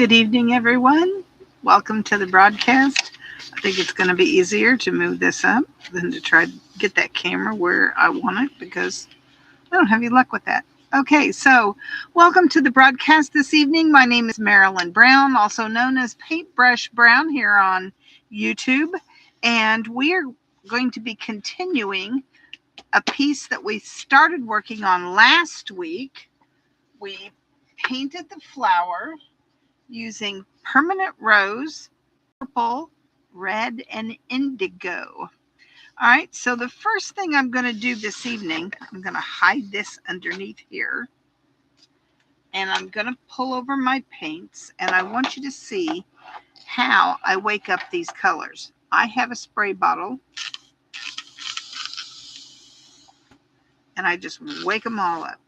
Good evening, everyone. Welcome to the broadcast. I think it's going to be easier to move this up than to try to get that camera where I want it because I don't have any luck with that. Okay, so welcome to the broadcast this evening. My name is Marilyn Brown, also known as Paintbrush Brown here on YouTube, and we are going to be continuing a piece that we started working on last week. We painted the flower using permanent rose, purple, red, and indigo. All right, so the first thing I'm going to do this evening, I'm going to hide this underneath here, and I'm going to pull over my paints, and I want you to see how I wake up these colors. I have a spray bottle, and I just wake them all up.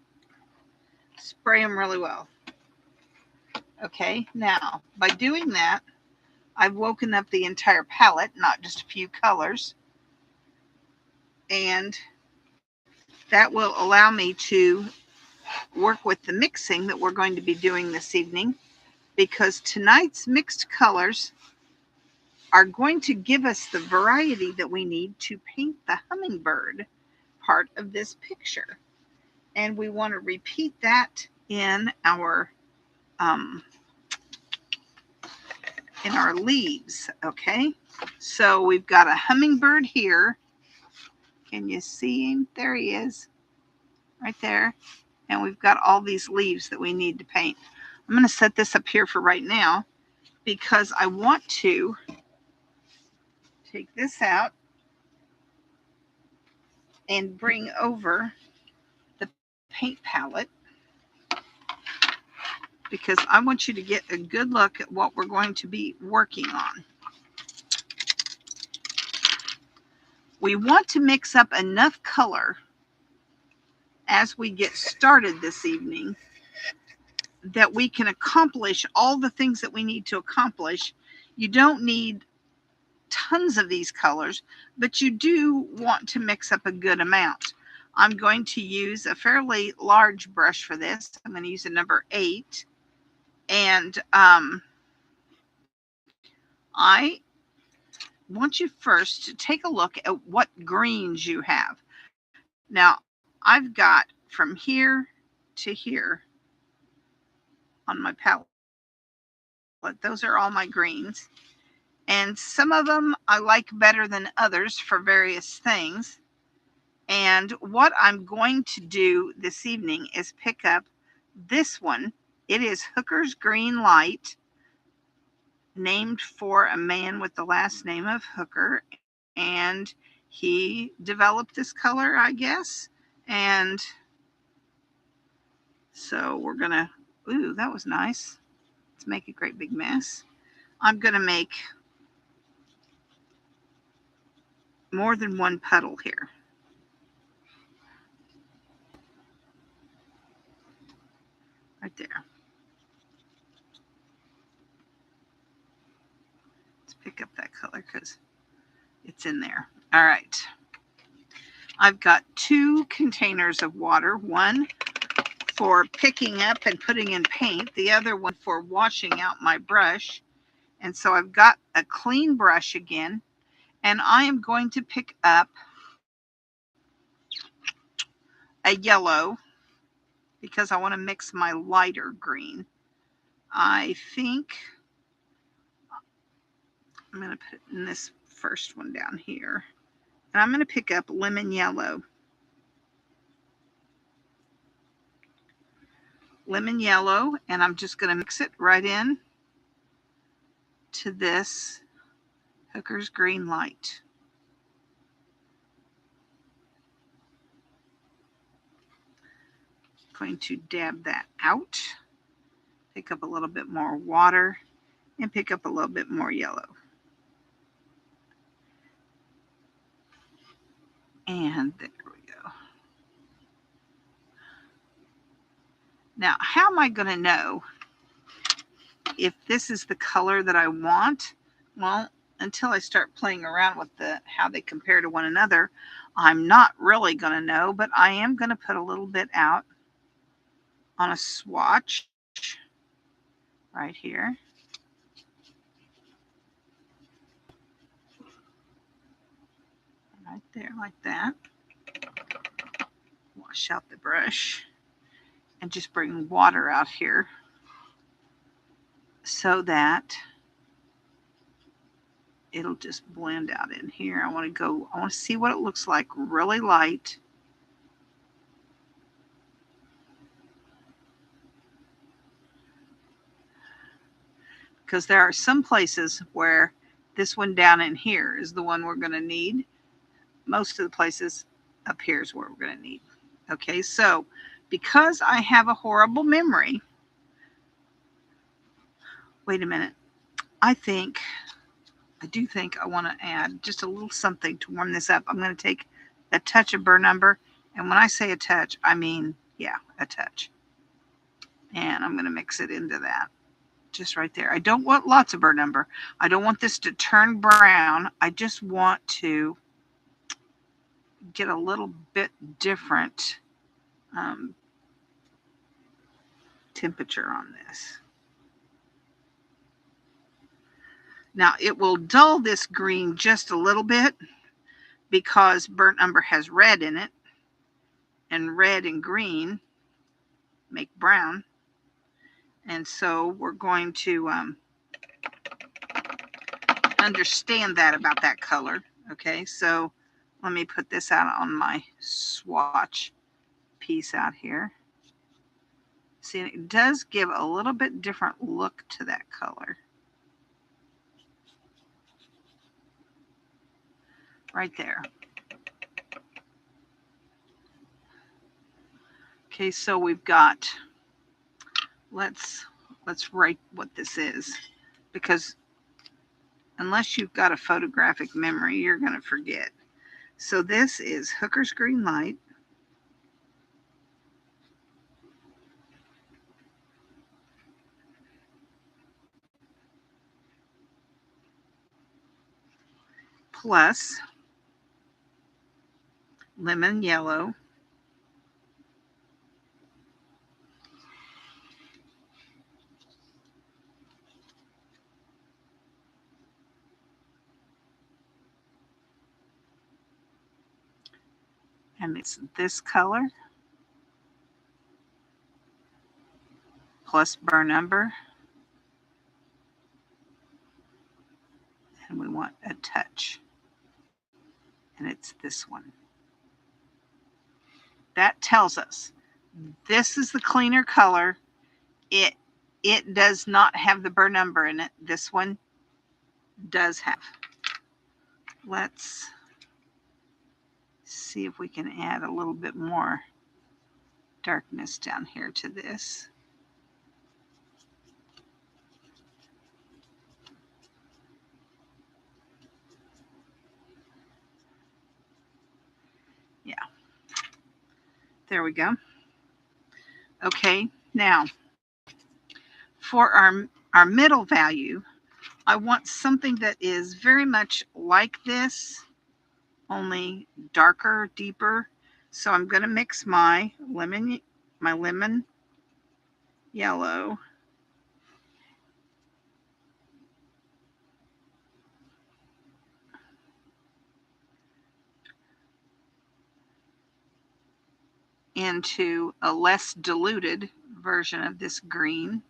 Spray them really well. Okay, now, by doing that, I've woken up the entire palette, not just a few colors. And that will allow me to work with the mixing that we're going to be doing this evening, because tonight's mixed colors are going to give us the variety that we need to paint the hummingbird part of this picture. And we want to repeat that in our leaves. Okay, so we've got a hummingbird here. Can you see him? There he is, right there. And we've got all these leaves that we need to paint. I'm going to set this up here for right now because I want to take this out and bring over the paint palette, because I want you to get a good look at what we're going to be working on. We want to mix up enough color as we get started this evening that we can accomplish all the things that we need to accomplish. You don't need tons of these colors, but you do want to mix up a good amount. I'm going to use a fairly large brush for this. I'm going to use a number 8, and I want you first to take a look at what greens you have. Now, I've got from here to here on my palette. Those are all my greens. And some of them I like better than others for various things. And what I'm going to do this evening is pick up this one. It is Hooker's Green Light, named for a man with the last name of Hooker. And he developed this color, I guess. And so we're going to, ooh, that was nice. Let's make a great big mess. I'm going to make more than one puddle here. Right there. Let's pick up that color because it's in there. All right. I've got 2 containers of water, one for picking up and putting in paint, the other one for washing out my brush. And so I've got a clean brush again, and I am going to pick up a yellow because I want to mix my lighter green. I think I'm going to put in this first one down here, and I'm going to pick up lemon yellow. Lemon yellow, and I'm just going to mix it right in to this Hooker's Green Light. Going to dab that out, pick up a little bit more water, and pick up a little bit more yellow. And there we go. Now, how am I going to know if this is the color that I want? Well, until I start playing around with how they compare to one another, I'm not really going to know, but I am going to put a little bit out on a swatch right here. right there like that. Wash out the brush and just bring water out here so that it'll just blend out in here. I want to see what it looks like really light. Because there are some places where this one down in here is the one we're going to need. Most of the places up here is where we're going to need. Okay, so because I have a horrible memory, wait a minute. I do think I want to add just a little something to warm this up. I'm going to take a touch of burnt umber. And when I say a touch, I mean, yeah, a touch. And I'm going to mix it into that. Just right there. I don't want lots of burnt umber. I don't want this to turn brown. I just want to get a little bit different temperature on this. Now it will dull this green just a little bit because burnt umber has red in it, and red and green make brown. And so we're going to understand that about that color. Okay, so let me put this out on my swatch piece out here. See, it does give a little bit different look to that color. Right there. Okay, so we've got, let's write what this is, because unless you've got a photographic memory, you're going to forget. So this is Hooker's Green Light. Plus lemon yellow. And it's this color. Plus burnt umber. And we want a touch. And it's this one. That tells us this is the cleaner color. It does not have the burnt umber in it. This one does have. Let's see if we can add a little bit more darkness down here to this. Yeah. There we go. Okay, now for our middle value, I want something that is very much like this, only darker, deeper. So I'm going to mix my lemon yellow into a less diluted version of this green.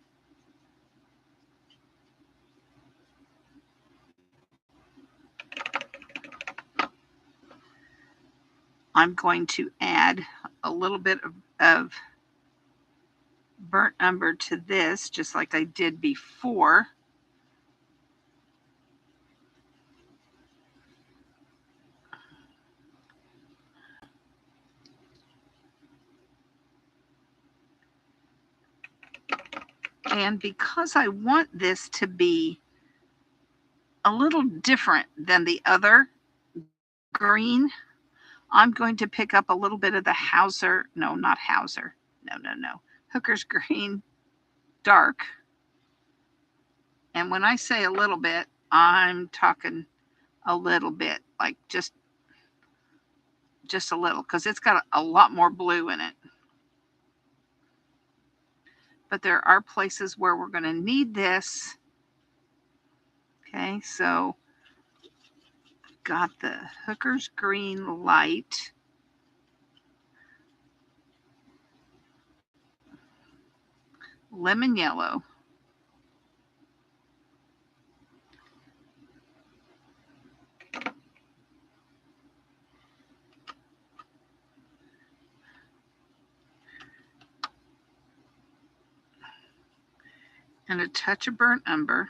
I'm going to add a little bit of burnt umber to this, just like I did before. And because I want this to be a little different than the other green, I'm going to pick up a little bit of the Hooker's Green Dark. And when I say a little bit, I'm talking a little bit, like just a little, because it's got a lot more blue in it. But there are places where we're going to need this. Okay, so got the Hooker's Green Light. Lemon Yellow. And a touch of burnt umber.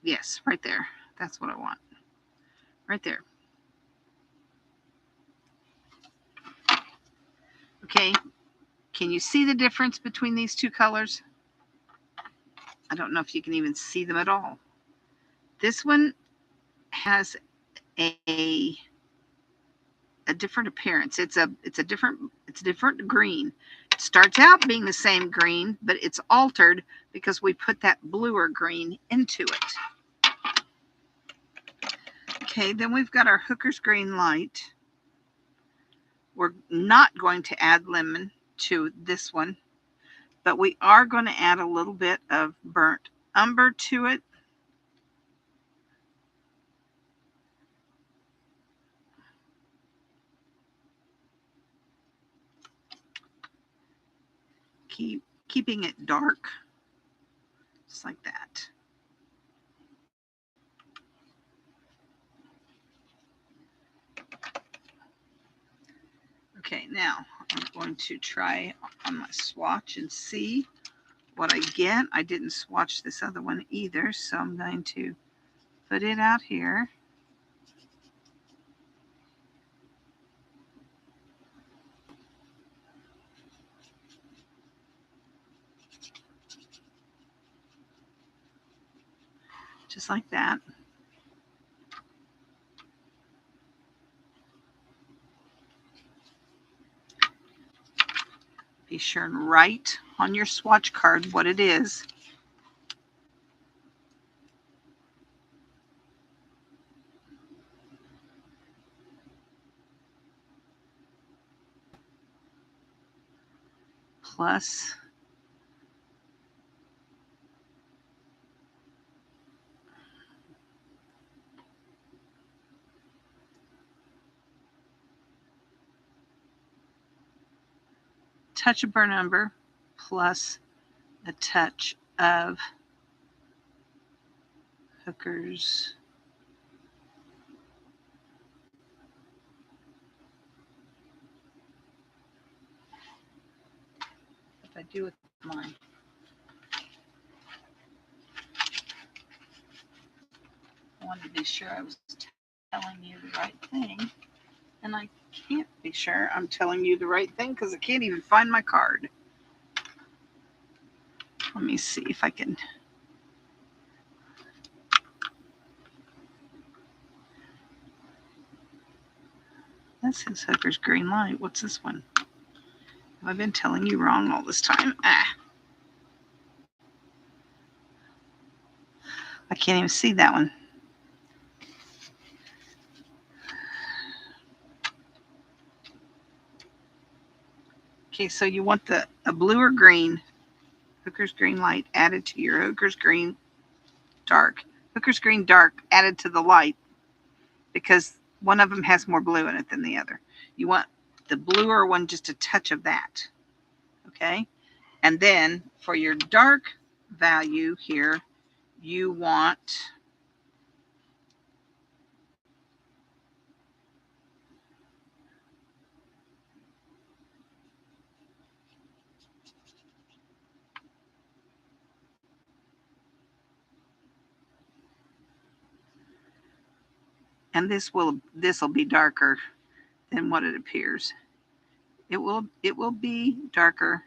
Yes, right there. That's what I want. Right there. Okay. Can you see the difference between these two colors? I don't know if you can even see them at all. This one has a different appearance. It's a different green. It starts out being the same green, but it's altered because we put that bluer green into it. Okay, then we've got our Hooker's Green Light. We're not going to add lemon to this one, but we are going to add a little bit of burnt umber to it. Keeping it dark, just like that. Okay, now I'm going to try on my swatch and see what I get. I didn't swatch this other one either, so I'm going to put it out here. Just like that. Be sure and write on your swatch card what it is. Plus touch of burnt umber, plus a touch of Hooker's I do with mine. I wanted to be sure I was telling you the right thing, and I can't be sure I'm telling you the right thing because I can't even find my card. Let me see if I can. That says Hooker's Green Light. What's this one? Have I been telling you wrong all this time? I can't even see that one. Okay, so you want a blue or green Hooker's Green Light added to your Hooker's Green Dark. Hooker's Green Dark added to the light because one of them has more blue in it than the other. You want the bluer one, just a touch of that. Okay? And then for your dark value here, you want and this will be darker than what it appears. It will be darker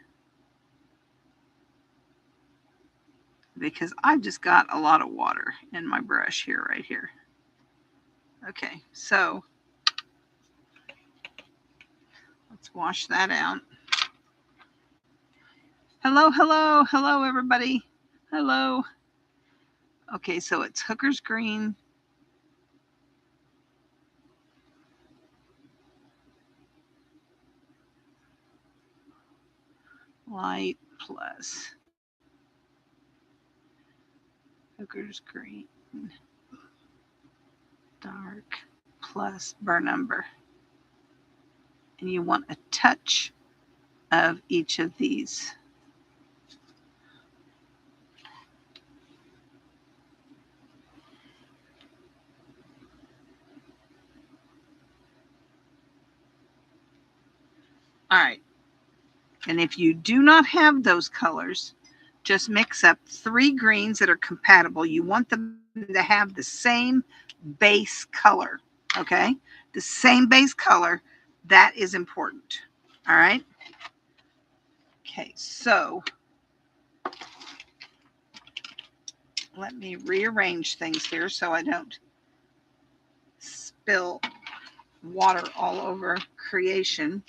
because I've just got a lot of water in my brush here, right here. Okay, so let's wash that out. Hello, hello, hello, everybody. Hello. Okay, so it's Hooker's Green. light plus Hooker's green, dark plus burn umber. And you want a touch of each of these. All right. And if you do not have those colors, just mix up 3 greens that are compatible. You want them to have the same base color, okay? The same base color. That is important. All right? Okay, so let me rearrange things here so I don't spill water all over creation.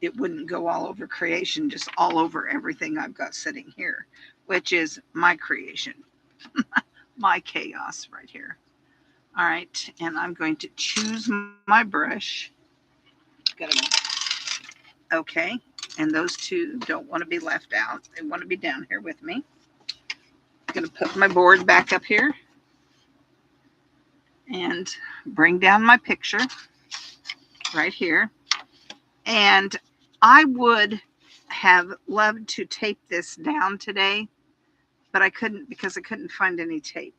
It wouldn't go all over creation, just all over everything I've got sitting here, which is my creation, my chaos right here. All right, and I'm going to choose my brush. Okay, and those two don't want to be left out. They want to be down here with me. I'm going to put my board back up here and bring down my picture right here. And I would have loved to tape this down today, but I couldn't because I couldn't find any tape.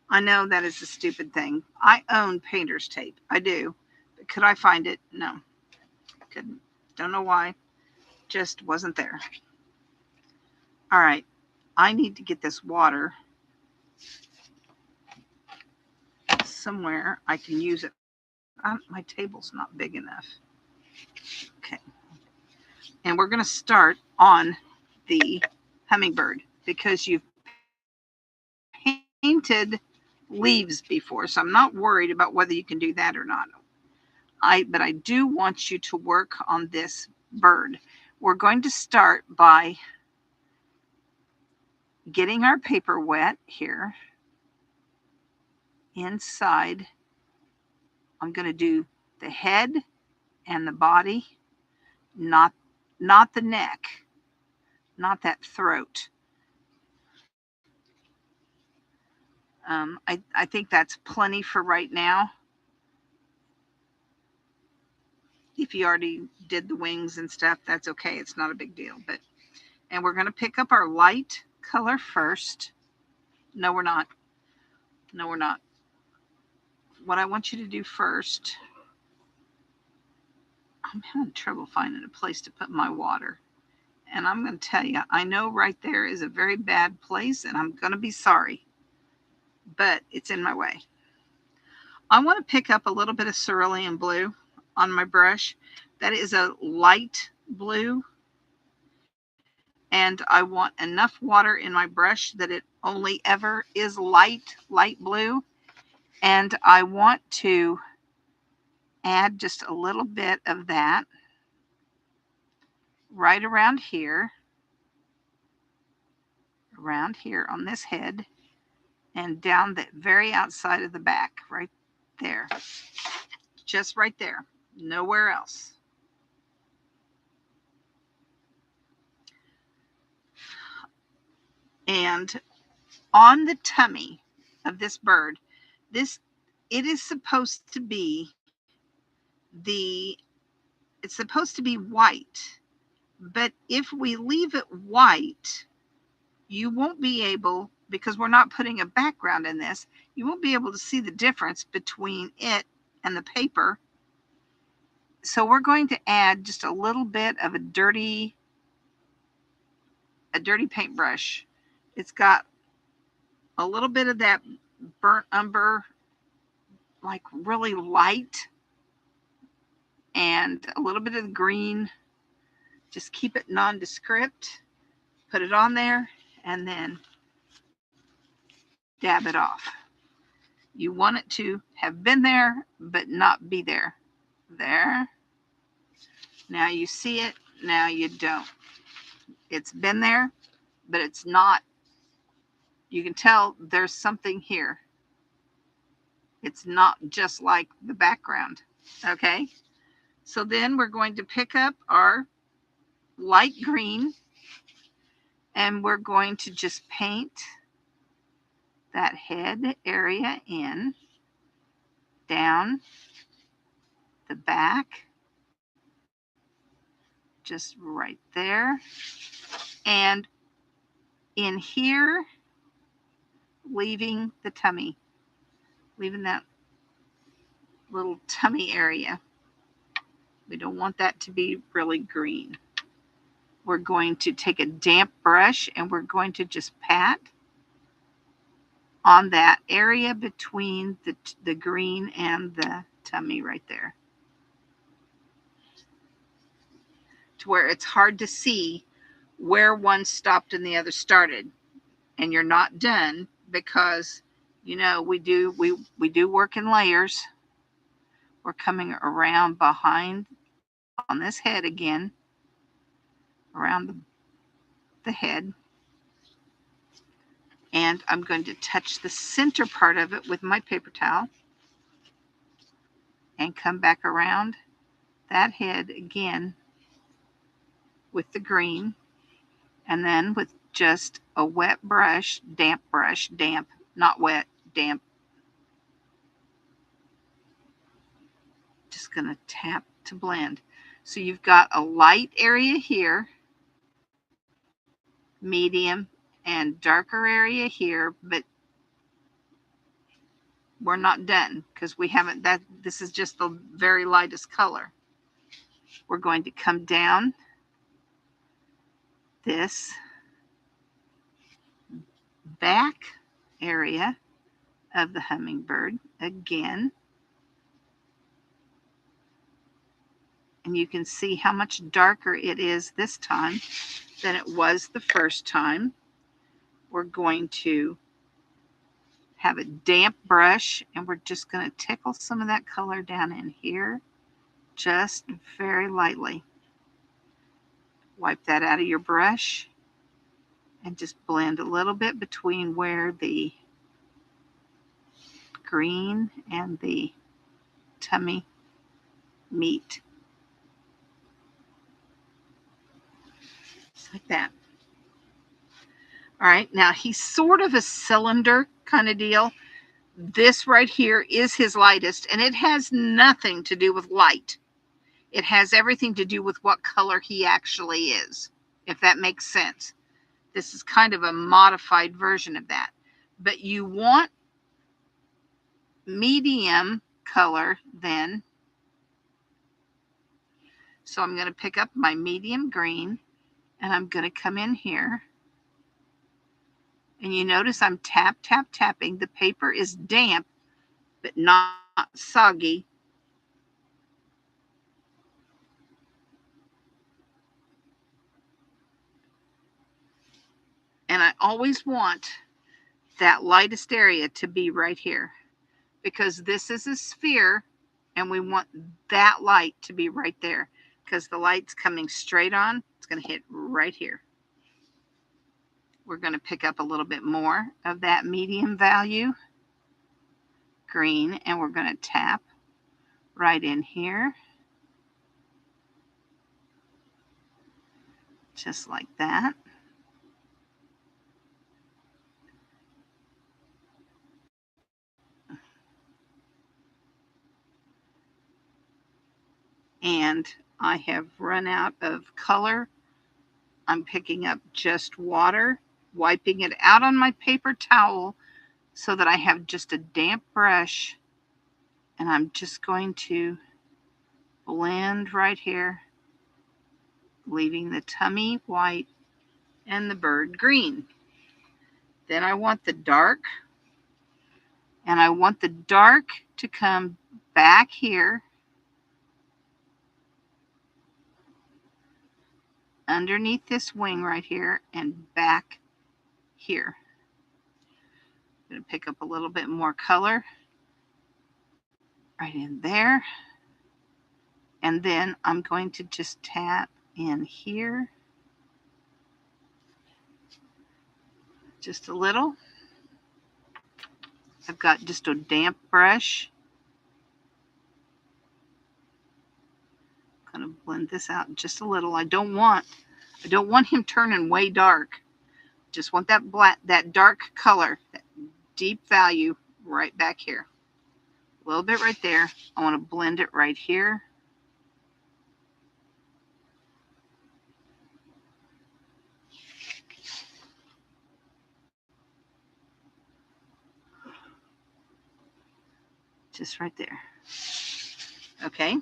I know that is a stupid thing. I own painter's tape. I do. But could I find it? No. Couldn't. Don't know why. Just wasn't there. All right. I need to get this water somewhere I can use it. My table's not big enough. Okay. And we're going to start on the hummingbird because you've painted leaves before, so I'm not worried about whether you can do that or not. But I do want you to work on this bird. We're going to start by getting our paper wet here inside. I'm going to do the head and the body, not the neck, not that throat. I think that's plenty for right now. If you already did the wings and stuff, that's okay. It's not a big deal. And we're going to pick up our light color first. No, we're not. No, we're not. What I want you to do first, I'm having trouble finding a place to put my water. And I'm going to tell you, I know right there is a very bad place, and I'm going to be sorry. But it's in my way. I want to pick up a little bit of cerulean blue on my brush. That is a light blue. And I want enough water in my brush that it only ever is light blue. And I want to add just a little bit of that right around here on this head, and down the very outside of the back, right there. Just right there, nowhere else. And on the tummy of this bird, it is supposed to be it's supposed to be white. But if we leave it white, you won't be able, because we're not putting a background in this, you won't be able to see the difference between it and the paper. So we're going to add just a little bit of a dirty paintbrush. It's got a little bit of that burnt umber, like really light, and a little bit of the green. Just keep it nondescript. Put it on there and then dab it off. You want it to have been there, but not be there. There. Now you see it. Now you don't. It's been there, but it's not. You can tell there's something here. It's not just like the background. Okay. So then we're going to pick up our light green and we're going to just paint that head area in, down the back, just right there. And in here, leaving the tummy, leaving that little tummy area. We don't want that to be really green. We're going to take a damp brush and we're going to just pat on that area between the green and the tummy right there, to where it's hard to see where one stopped and the other started. And you're not done because, you know, we do work in layers. We're coming around behind on this head again, around the head. And I'm going to touch the center part of it with my paper towel and come back around that head again with the green, and then with just a wet brush, damp, not wet, damp. Just going to tap to blend. So you've got a light area here, medium, and darker area here, but we're not done because we haven't, this is just the very lightest color. We're going to come down this back area of the hummingbird again. And you can see how much darker it is this time than it was the first time. We're going to have a damp brush and we're just going to tickle some of that color down in here, just very lightly. Wipe that out of your brush and just blend a little bit between where the green and the tummy meet. Just like that. All right, now he's sort of a cylinder kind of deal. This right here is his lightest, and it has nothing to do with light. It has everything to do with what color he actually is, if that makes sense. This is kind of a modified version of that. But you want medium color then. So I'm going to pick up my medium green, and I'm going to come in here. And you notice I'm tapping. The paper is damp, but not soggy. And I always want that lightest area to be right here, because this is a sphere and we want that light to be right there, because the light's coming straight on. It's going to hit right here. We're going to pick up a little bit more of that medium value green and we're going to tap right in here, just like that. And I have run out of color. I'm picking up just water, wiping it out on my paper towel so that I have just a damp brush, and I'm just going to blend right here, leaving the tummy white and the bird green. Then I want the dark, and I want the dark to come back here underneath this wing right here and back here. I'm going to pick up a little bit more color right in there. And then I'm going to just tap in here just a little. I've got just a damp brush. I'm going to blend this out just a little. I don't want him turning way dark. Just want that black, that dark color, that deep value right back here. A little bit right there. I want to blend it right here. Just right there. Okay.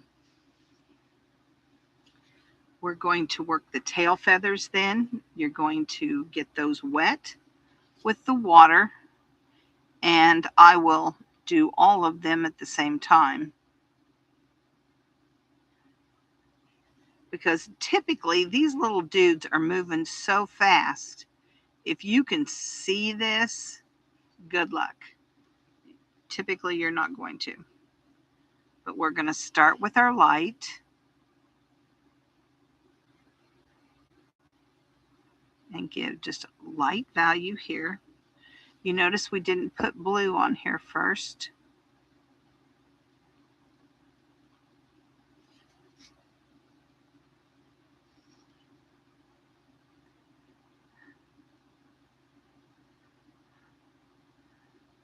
We're going to work the tail feathers then. You're going to get those wet with the water, and I will do all of them at the same time. Because typically these little dudes are moving so fast. If you can see this, good luck. Typically you're not going to. But we're going to start with our light. And give just a light value here. You notice we didn't put blue on here first.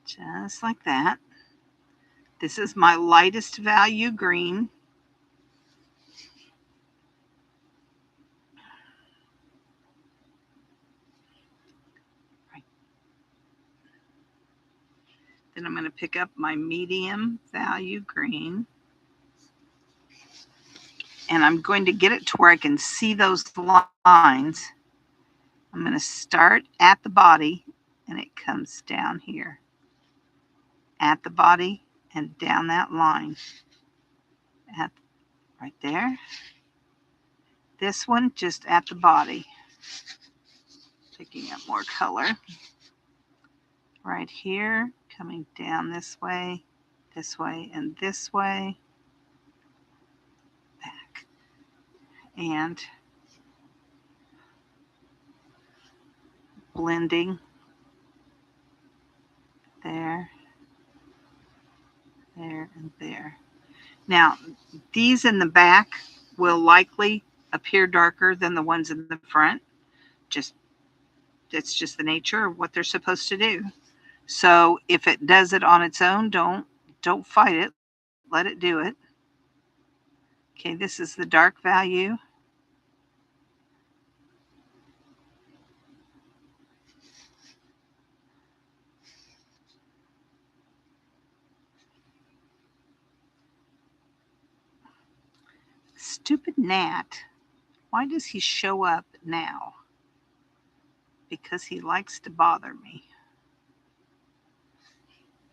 Just like that. This is my lightest value green. Right. Then I'm going to pick up my medium value green. And I'm going to get it to where I can see those lines. I'm going to start at the body, and it comes down here. At the body and down that line. Right there. This one just at the body. Picking up more color. Right here, coming down this way, and this way. Back. And blending. There, there, and there. Now, these in the back will likely appear darker than the ones in the front. It's just the nature of what they're supposed to do. So if it does it on its own, don't fight it. Let it do it. Okay, this is the dark value. Stupid gnat. Why does he show up now? Because he likes to bother me.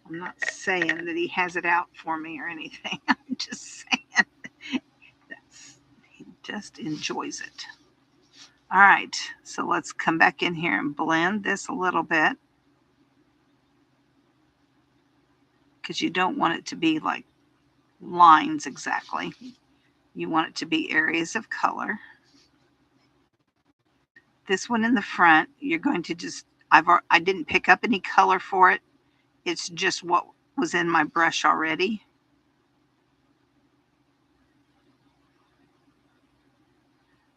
I'm not saying that he has it out for me or anything. I'm just saying he just enjoys it. All right, so let's come back in here and blend this a little bit. Because you don't want it to be like lines exactly. You want it to be areas of color. This one in the front, you're going to just, I didn't pick up any color for it. It's just what was in my brush already.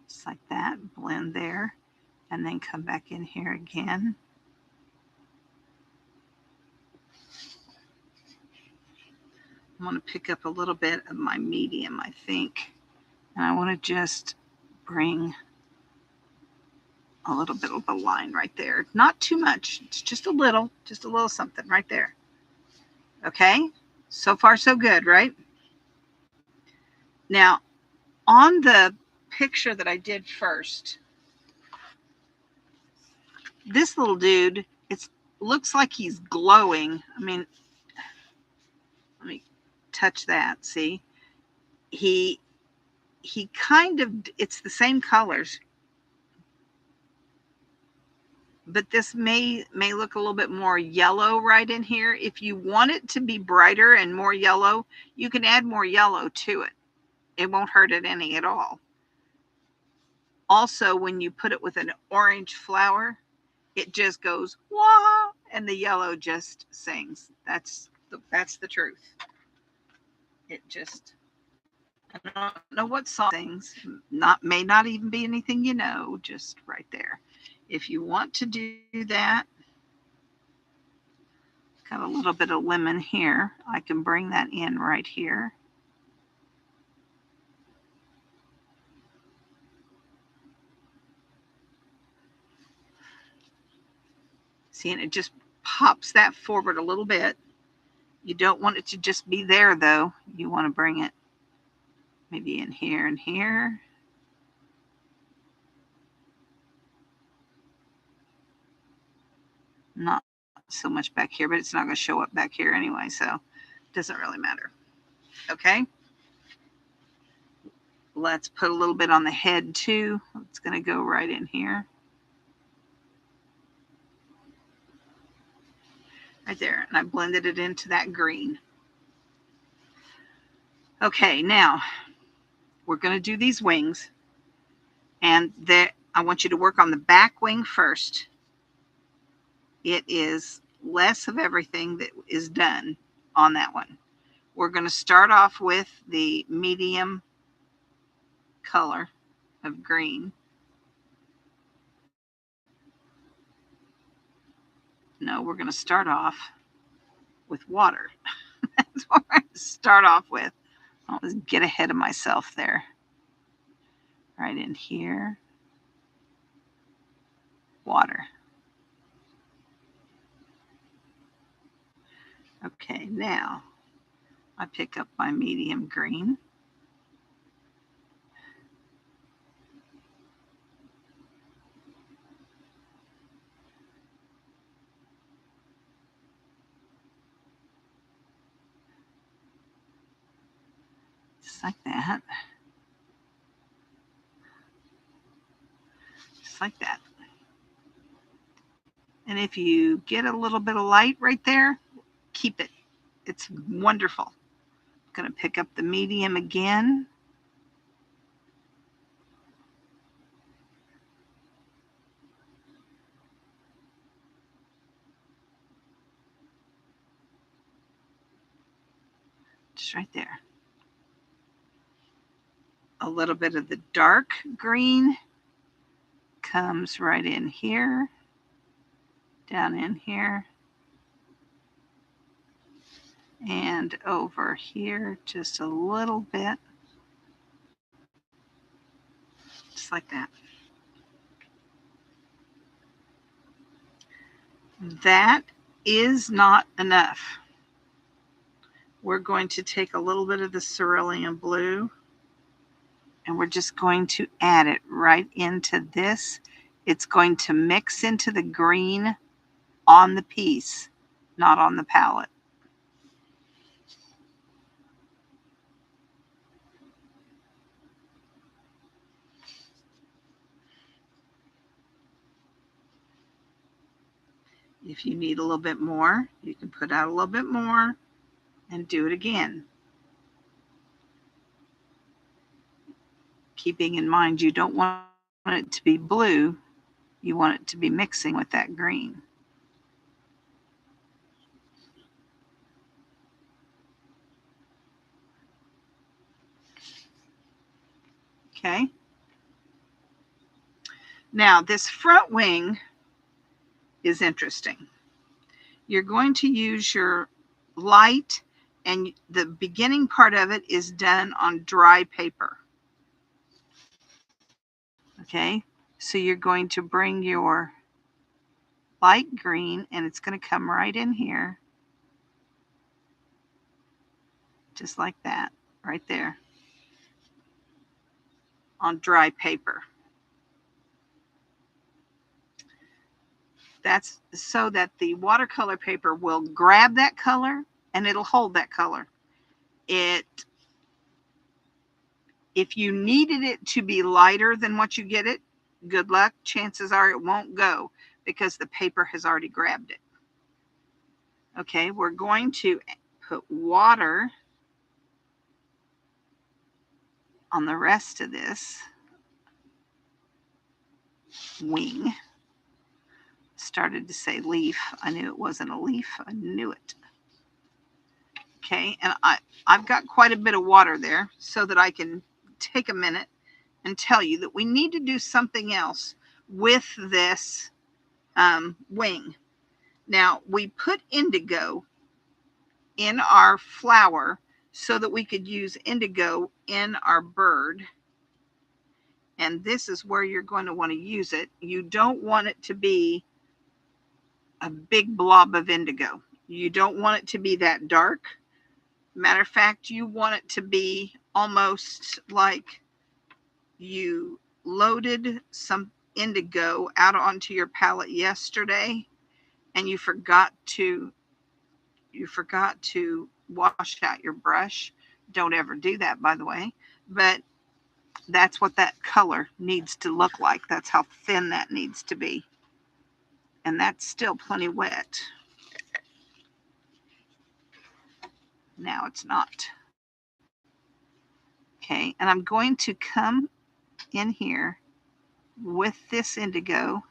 Just like that, blend there, and then come back in here again. I'm going to pick up a little bit of my medium, I think. And I want to just bring a little bit of a line right there. Not too much. It's just a little something right there. Okay? So far, so good, right? Now, on the picture that I did first, this little dude, it looks like he's glowing. I mean, let me touch that. See? He kind of, it's the same colors, but this may look a little bit more yellow right in here. If you want it to be brighter and more yellow, you can add more yellow to it. It won't hurt it any at all. Also, when you put it with an orange flower, it just goes, wah, And the yellow just sings. That's the truth. It just, I don't know what song sings. May not even be anything you know, just right there. If you want to do that, got a little bit of lemon here. I can bring that in right here. See, and it just pops that forward a little bit. You don't want it to just be there though. You want to bring it maybe in here and here. Not so much back here, but it's not going to show up back here anyway, so it doesn't really matter. Okay. Let's put a little bit on the head too. It's going to go right in here. Right there. And I blended it into that green. Okay, now we're going to do these wings. And I want you to work on the back wing first. It is less of everything that is done on that one. We're going to start off with the medium color of green. No, we're going to start off with water. That's what we're going to start off with. I'll just get ahead of myself there. Right in here. Water. Okay, now I pick up my medium green. Just like that. Just like that. And if you get a little bit of light right there, keep it. It's wonderful. I'm going to pick up the medium again. Just right there. A little bit of the dark green comes right in here, down in here, and over here just a little bit, just like that. That is not enough. We're going to take a little bit of the cerulean blue and we're just going to add it right into this. It's going to mix into the green on the piece, not on the palette. If you need a little bit more, you can put out a little bit more and do it again. Keeping in mind you don't want it to be blue, you want it to be mixing with that green. Okay. Now this front wing is interesting. You're going to use your light, and the beginning part of it is done on dry paper. Okay, so you're going to bring your light green and it's going to come right in here, just like that, right there, on dry paper. That's so that the watercolor paper will grab that color and it'll hold that color. If you needed it to be lighter than what you get it, good luck. Chances are it won't go because the paper has already grabbed it. Okay, we're going to put water on the rest of this wing. started to say leaf. I knew it wasn't a leaf. I knew it. Okay, and I've got quite a bit of water there so that I can take a minute and tell you that we need to do something else with this wing. Now, we put indigo in our flower so that we could use indigo in our bird. And this is where you're going to want to use it. You don't want it to be a big blob of indigo. You don't want it to be that dark. Matter of fact, you want it to be almost like you loaded some indigo out onto your palette yesterday and you forgot to wash out your brush. Don't ever do that, by the way. But that's what that color needs to look like. That's how thin that needs to be. And that's still plenty wet. Now it's not. Okay, and I'm going to come in here with this indigo.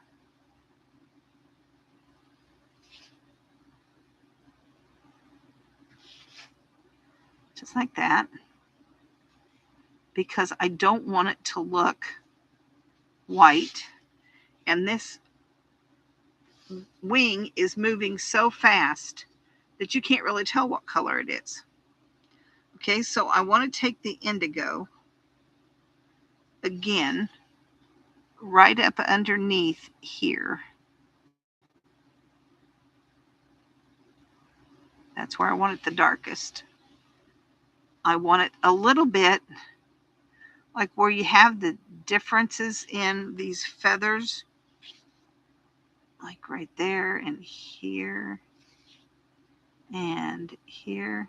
Just like that. Because I don't want it to look white. And this wing is moving so fast that you can't really tell what color it is. Okay, so I want to take the indigo again right up underneath here. That's where I want it the darkest. I want it a little bit like where you have the differences in these feathers, like right there and here and here,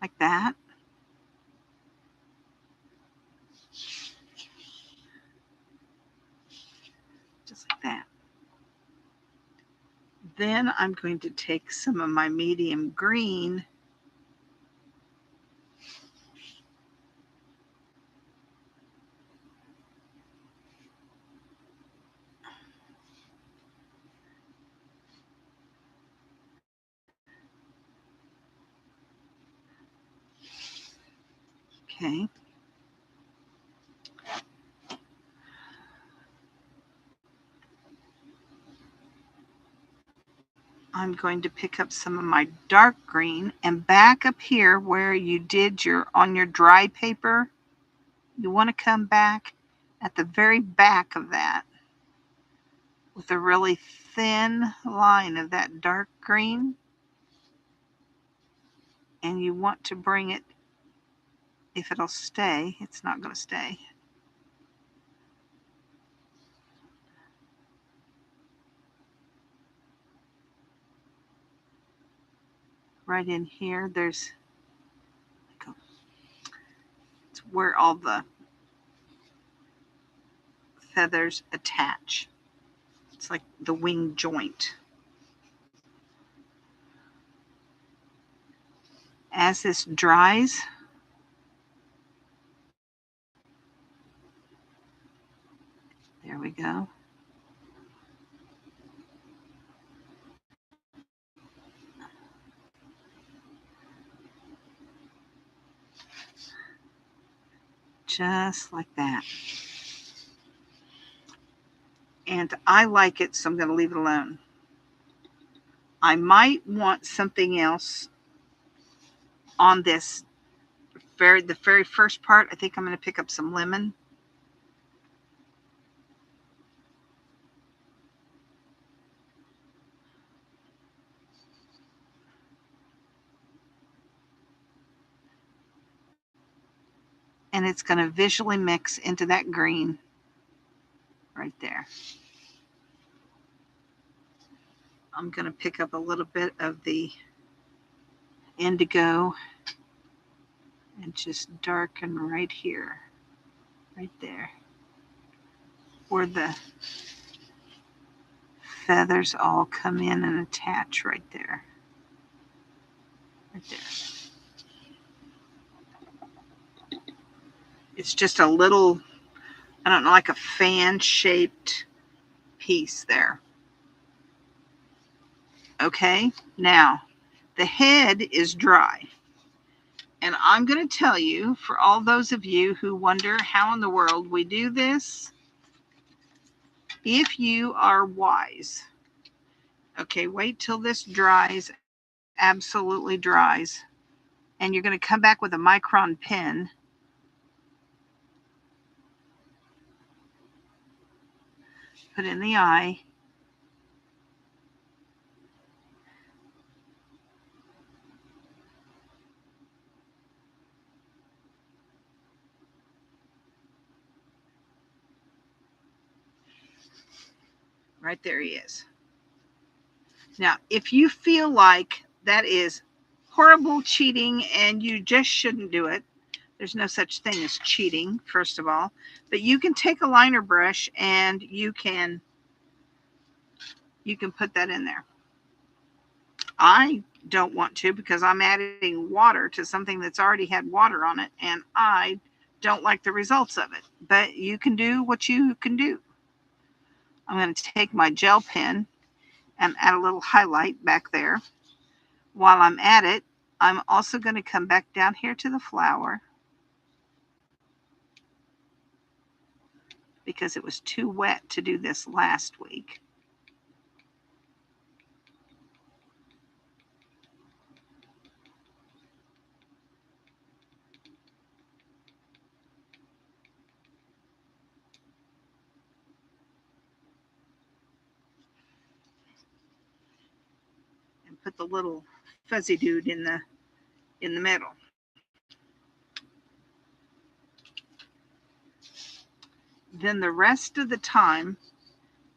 like that. Just like that. Then I'm going to take some of my medium green okay. I'm going to pick up some of my dark green and back up here where you did on your dry paper, you want to come back at the very back of that with a really thin line of that dark green, and you want to bring it, if it'll stay, it's not going to stay. Right in here, it's where all the feathers attach. It's like the wing joint. As this dries, there we go. Just like that. And I like it, so I'm going to leave it alone. I might want something else on this the very first part. I think I'm going to pick up some lemon. And it's going to visually mix into that green right there. I'm going to pick up a little bit of the indigo and just darken right here, right there, where the feathers all come in and attach right there. Right there. It's just a little, I don't know, like a fan-shaped piece there. Okay, now the head is dry. And I'm going to tell you, for all those of you who wonder how in the world we do this, if you are wise, okay, wait till this dries, absolutely dries, and you're going to come back with a micron pen. Put in the eye. Right there he is. Now, if you feel like that is horrible cheating and you just shouldn't do it, there's no such thing as cheating, first of all, but you can take a liner brush and you can put that in there. I don't want to because I'm adding water to something that's already had water on it, and I don't like the results of it. But you can do what you can do. I'm going to take my gel pen and add a little highlight back there. While I'm at it, I'm also going to come back down here to the flower because it was too wet to do this last week. And put the little fuzzy dude in the middle. Then the rest of the time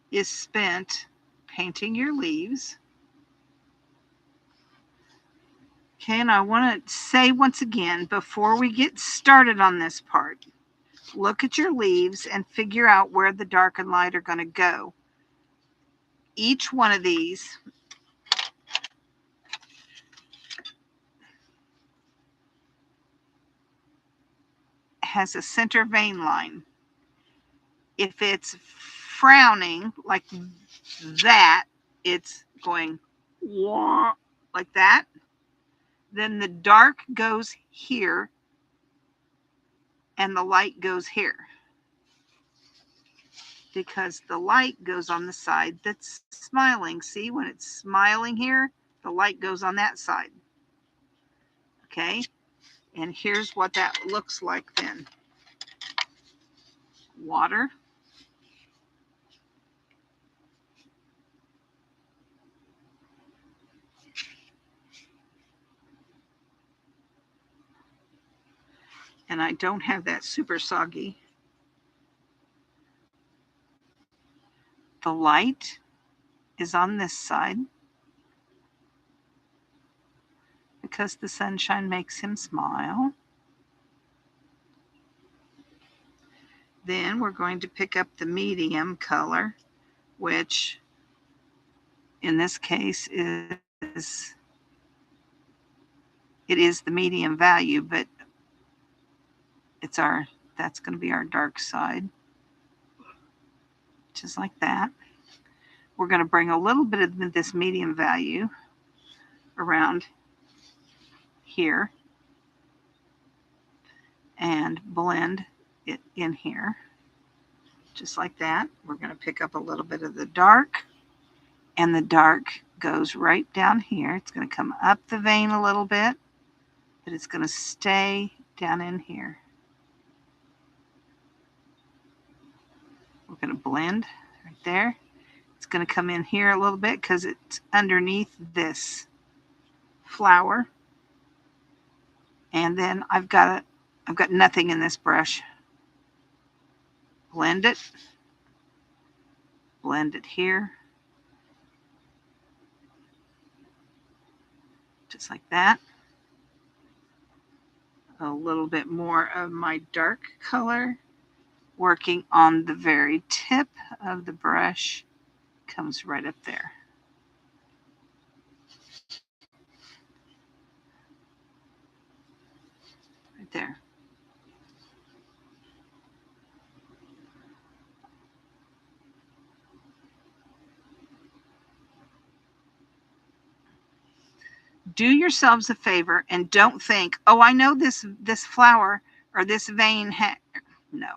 is spent painting your leaves. Okay, and I want to say once again, before we get started on this part, look at your leaves and figure out where the dark and light are going to go. Each one of these has a center vein line. If it's frowning like that, it's going like that. Then the dark goes here and the light goes here, because the light goes on the side that's smiling. See, when it's smiling here, the light goes on that side. Okay, and here's what that looks like then. Water. And I don't have that super soggy. The light is on this side because the sunshine makes him smile. Then we're going to pick up the medium color, which in this case is the medium value, but that's going to be our dark side, just like that. We're going to bring a little bit of this medium value around here and blend it in here, just like that. We're going to pick up a little bit of the dark, and the dark goes right down here. It's going to come up the vein a little bit, but it's going to stay down in here. We're going to blend right there. It's going to come in here a little bit because it's underneath this flower. And then I've got nothing in this brush. Blend it here, just like that. A little bit more of my dark color working on the very tip of the brush, comes right up there. Right there. Do yourselves a favor and don't think, oh, I know this flower or this vein. No,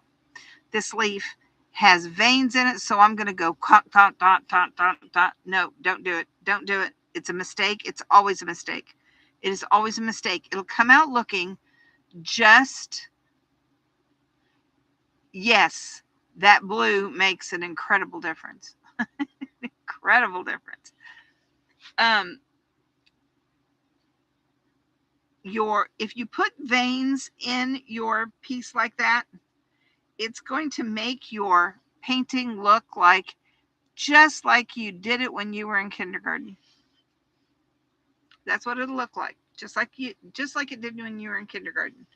this leaf has veins in it, so I'm going to go dot, dot, dot, dot, dot, dot. No, don't do it. Don't do it. It's a mistake. It's always a mistake. It is always a mistake. It'll come out looking just, yes, that blue makes an incredible difference. Incredible difference. If you put veins in your piece like that, it's going to make your painting look like just like you did it when you were in kindergarten. That's what it'll look like, just like it did when you were in kindergarten.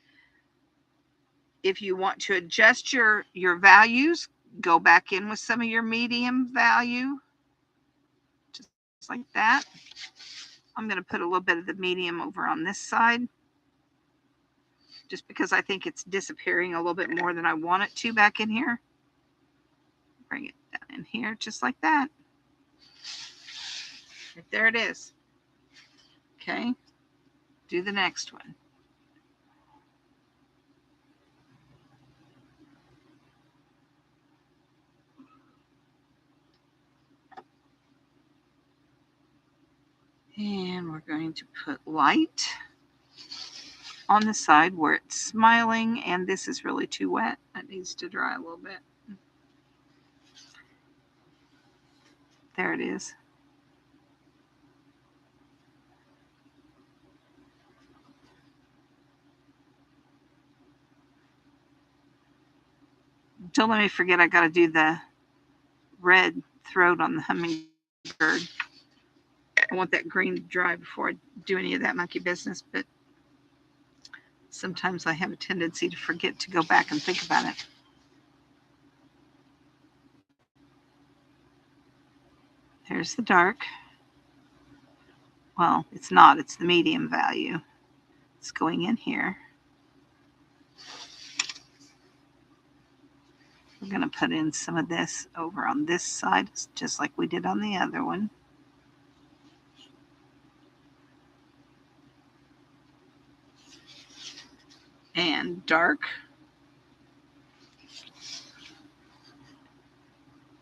If you want to adjust your values, go back in with some of your medium value, just like that. I'm going to put a little bit of the medium over on this side, just because I think it's disappearing a little bit more than I want it to back in here. Bring it down in here, just like that. Right there it is. Okay, do the next one. And we're going to put light on the side where it's smiling, and this is really too wet. It needs to dry a little bit. There it is. Don't let me forget, I got to do the red throat on the hummingbird. I want that green to dry before I do any of that monkey business, but sometimes I have a tendency to forget to go back and think about it. There's the dark. Well, it's not, it's the medium value. It's going in here. We're going to put in some of this over on this side, just like we did on the other one. And dark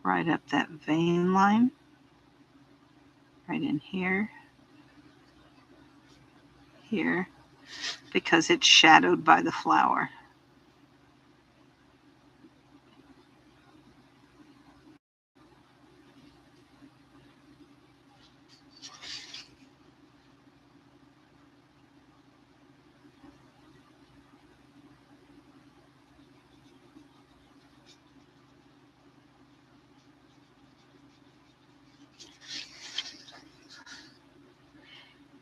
right up that vein line, right in here, here, because it's shadowed by the flower.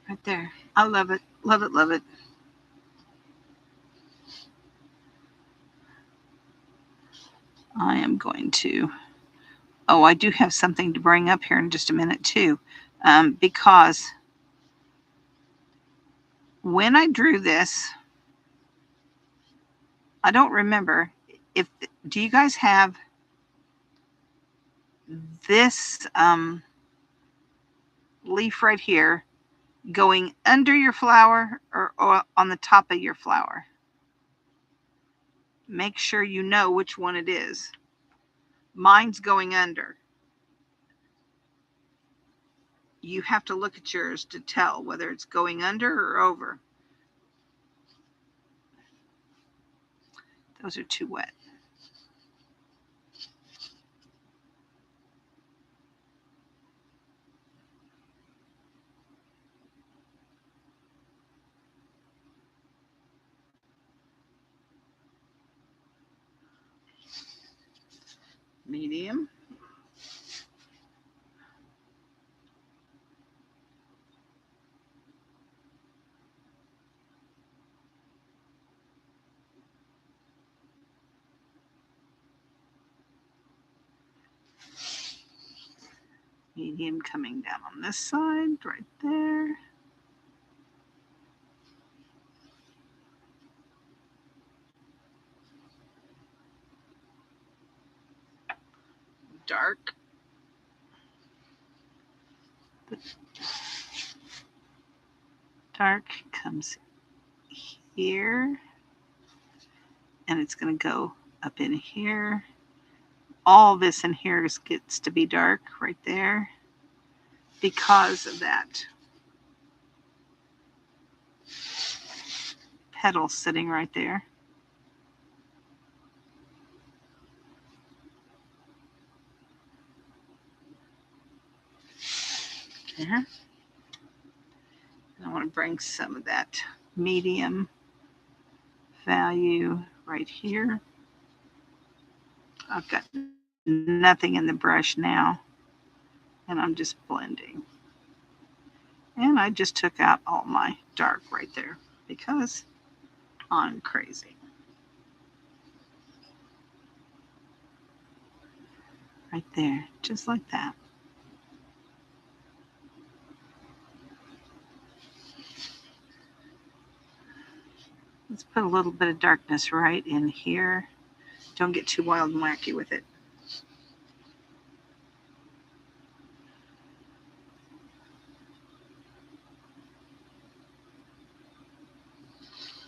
Right there. I love it. Love it. Love it. I am going to. Oh, I do have something to bring up here in just a minute too, because when I drew this, I don't remember if. Do you guys have this leaf right here going under your flower or on the top of your flower? Make sure you know which one it is. Mine's going under. You have to look at yours to tell whether it's going under or over. Those are too wet. Medium. Medium coming down on this side, right there. Dark. Dark comes here, and it's going to go up in here. All this in here gets to be dark right there because of that petal sitting right there. There. And I want to bring some of that medium value right here. I've got nothing in the brush now, and I'm just blending. And I just took out all my dark right there because I'm crazy. Right there, just like that. Let's put a little bit of darkness right in here. Don't get too wild and wacky with it.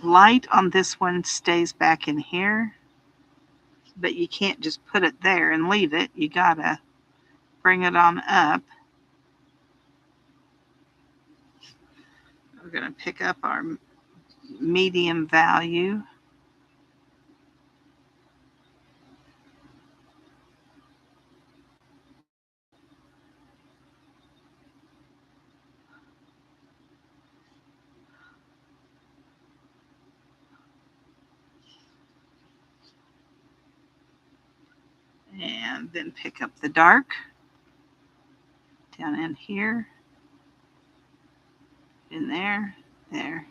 Light on this one stays back in here, but you can't just put it there and leave it. You gotta bring it on up. We're gonna pick up our medium value. And then pick up the dark down in here, in there, there.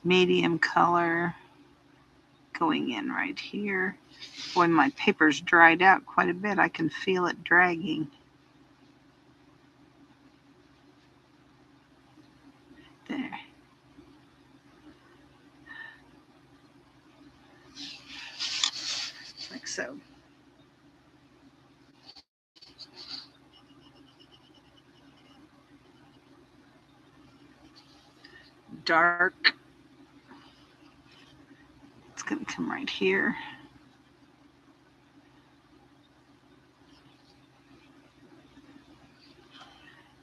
Medium color going in right here. Boy, my paper's dried out quite a bit. I can feel it dragging. There. Like so. Dark. It's going to come right here.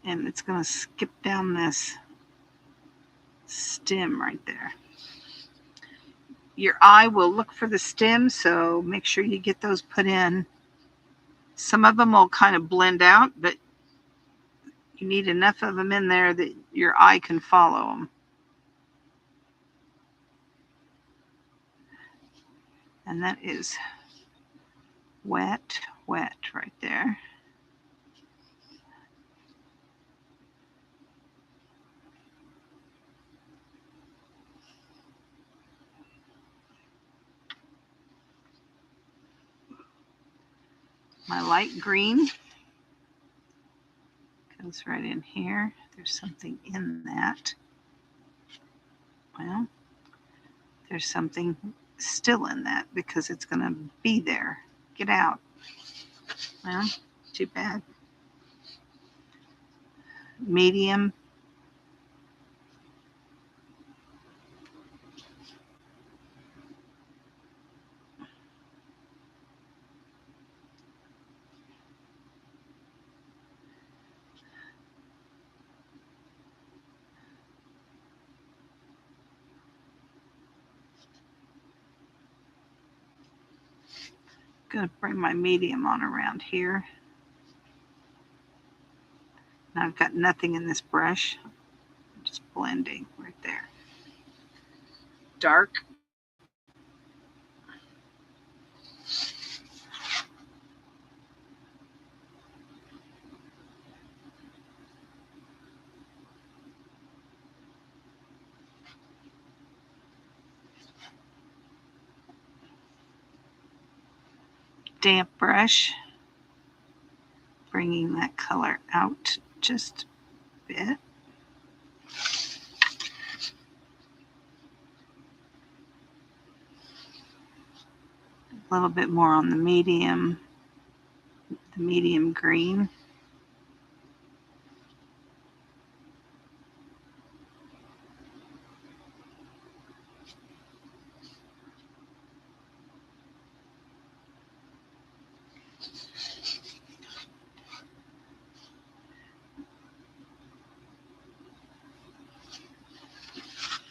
And it's going to skip down this stem right there. Your eye will look for the stem, so make sure you get those put in. Some of them will kind of blend out, but you need enough of them in there that your eye can follow them. And that is wet, wet right there. My light green goes right in here. There's something in that. Well, there's something still in that because it's going to be there. Get out. Well, too bad. Medium. Going to bring my medium on around here. Now I've got nothing in this brush. I'm just blending right there. Dark. Damp brush. Bringing that color out just a bit. A little bit more on the medium green.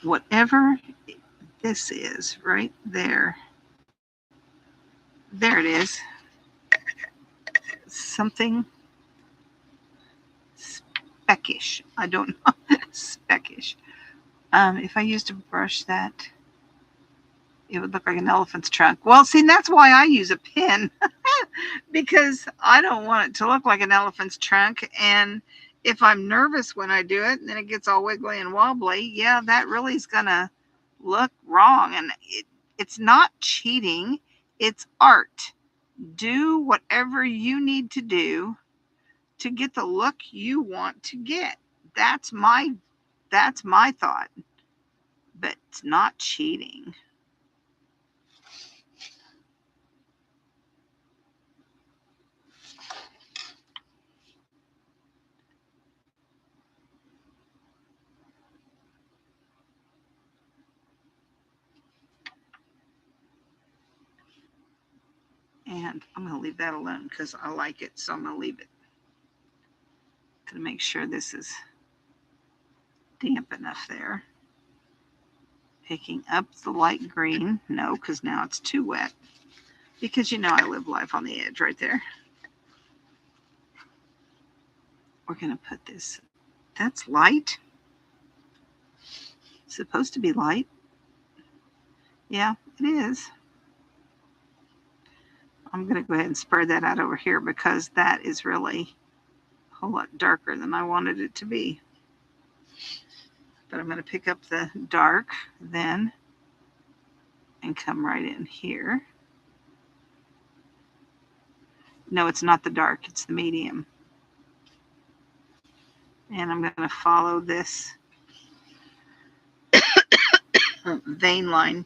Whatever this is right there, there it is. Something speckish. I don't know. Speckish. If I used a brush that, it would look like an elephant's trunk. Well, see, that's why I use a pen. Because I don't want it to look like an elephant's trunk. And if I'm nervous when I do it and then it gets all wiggly and wobbly, yeah, that really is going to look wrong. And it's not cheating. It's art. Do whatever you need to do to get the look you want to get. That's my thought. But it's not cheating. And I'm going to leave that alone because I like it, so I'm going to leave it. To make sure this is damp enough there. Picking up the light green. No, because now it's too wet. Because you know I live life on the edge right there. We're going to put this. That's light. It's supposed to be light. Yeah, it is. I'm going to go ahead and spread that out over here because that is really a whole lot darker than I wanted it to be. But I'm going to pick up the dark then and come right in here. No, it's not the dark, it's the medium. And I'm going to follow this vein line.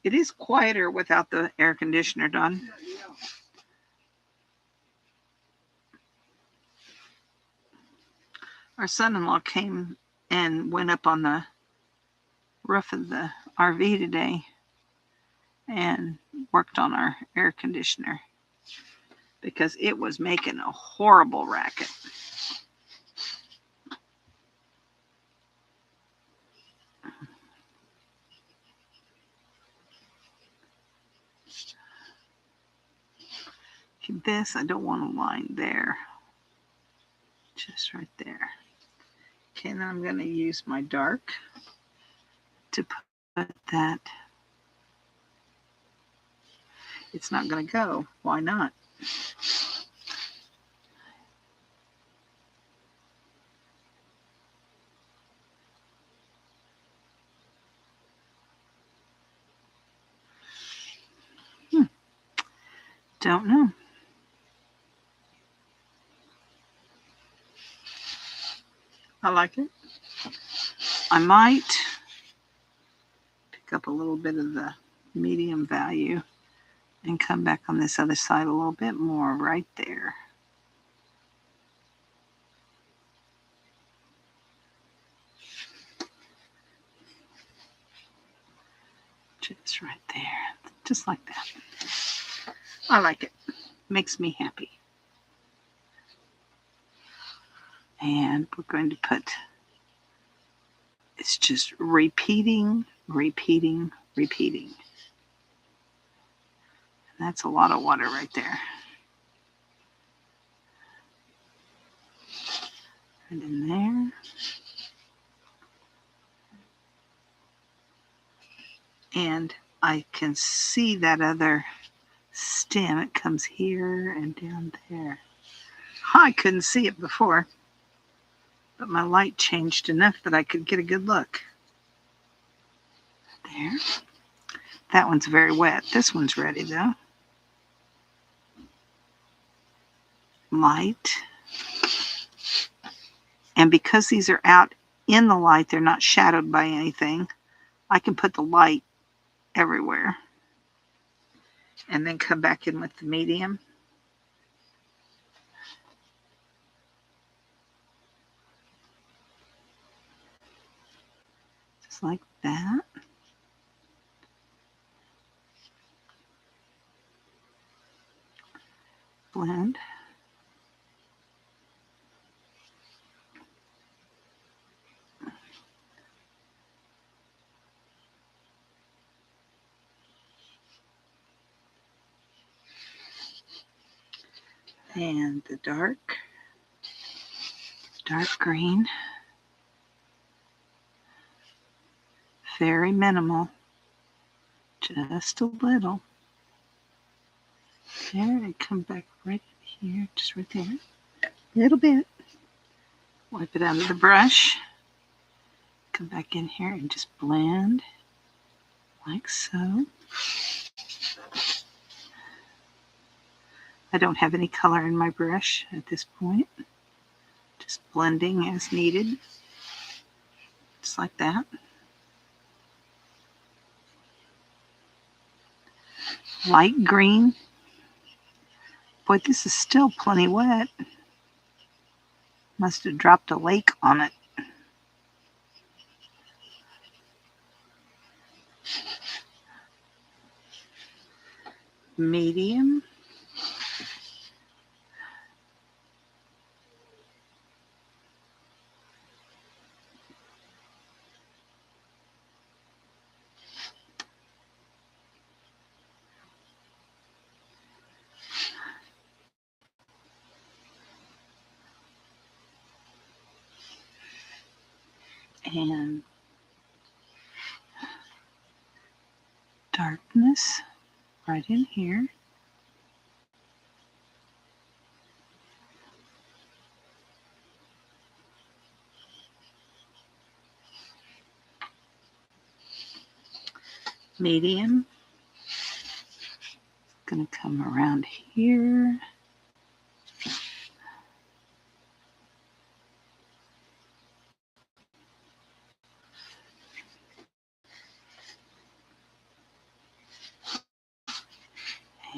It is quieter without the air conditioner done. Our son-in-law came and went up on the roof of the RV today and worked on our air conditioner because it was making a horrible racket. This, I don't want a line there. Just right there. Okay, then I'm going to use my dark to put that. It's not going to go. Why not? Don't know. I like it. I might pick up a little bit of the medium value and come back on this other side a little bit more right there. Just right there. Just like that. I like it. Makes me happy. And we're going to put, it's just repeating. And that's a lot of water right there. And in there. And I can see that other stem. It comes here and down there. I couldn't see it before, but my light changed enough that I could get a good look. There. That one's very wet. This one's ready though. Light. And because these are out in the light, they're not shadowed by anything, I can put the light everywhere. And then come back in with the medium. Just like that. Blend. And the dark green. Very minimal. Just a little. There, and come back right here, just right there. A little bit. Wipe it out of the brush. Come back in here and just blend like so. I don't have any color in my brush at this point. Just blending as needed. Just like that. Light green. Boy, this is still plenty wet. Must have dropped a lake on it. Medium. And darkness right in here. Medium. Going to come around here.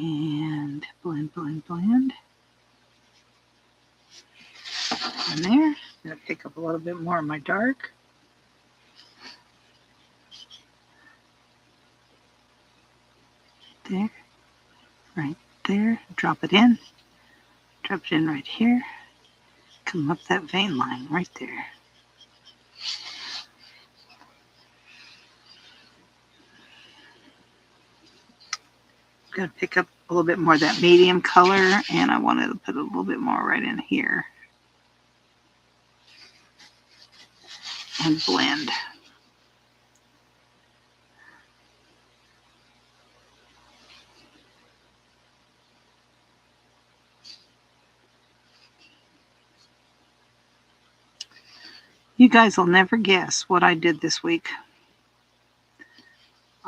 And blend, blend, blend. And there. I'm going to pick up a little bit more of my dark. There. Right there. Drop it in. Drop it in right here. Come up that vein line right there. I'm going to pick up a little bit more of that medium color, and I wanted to put a little bit more right in here. And blend. You guys will never guess what I did this week.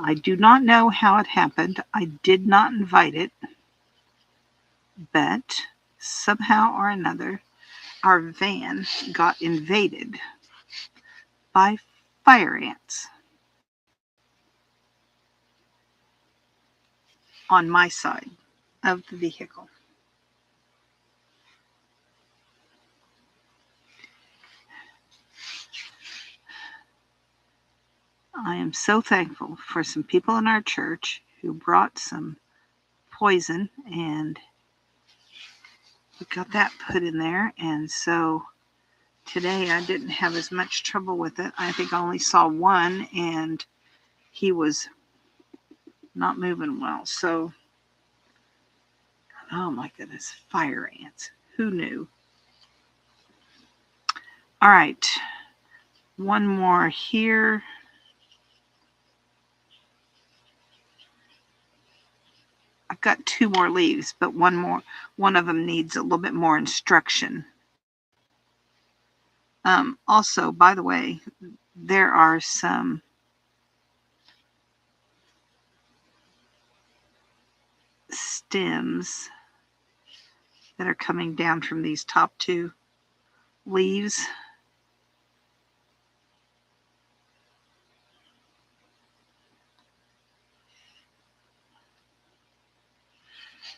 I do not know how it happened. I did not invite it. But somehow or another, our van got invaded by fire ants on my side of the vehicle. I am so thankful for some people in our church who brought some poison, and we got that put in there. And so today I didn't have as much trouble with it. I think I only saw one, and he was not moving well. So, oh my goodness, fire ants. Who knew? All right, one more here. I've got two more leaves, but one of them needs a little bit more instruction. Also, by the way, there are some stems that are coming down from these top two leaves.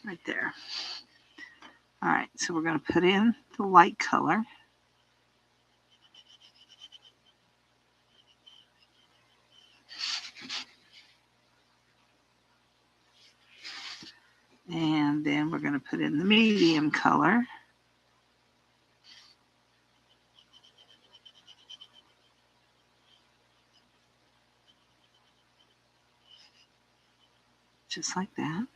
right there. All right, so we're going to put in the light color. And then we're going to put in the medium color. Just like that.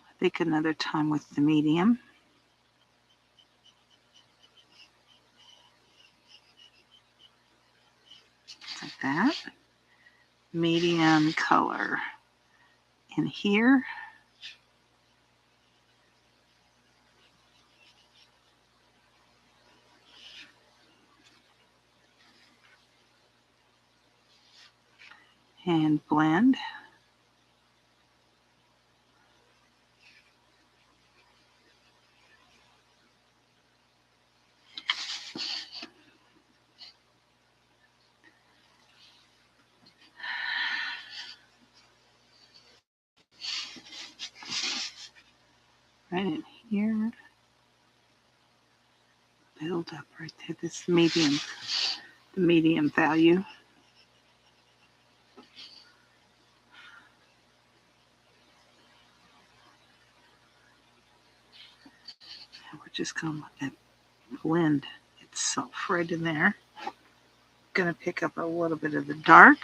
I think another time with the medium. Like that. Medium color in here. And blend. Right in here. Build up right there. This medium, the medium value. And we're just going to let that blend itself right in there. Going to pick up a little bit of the dark.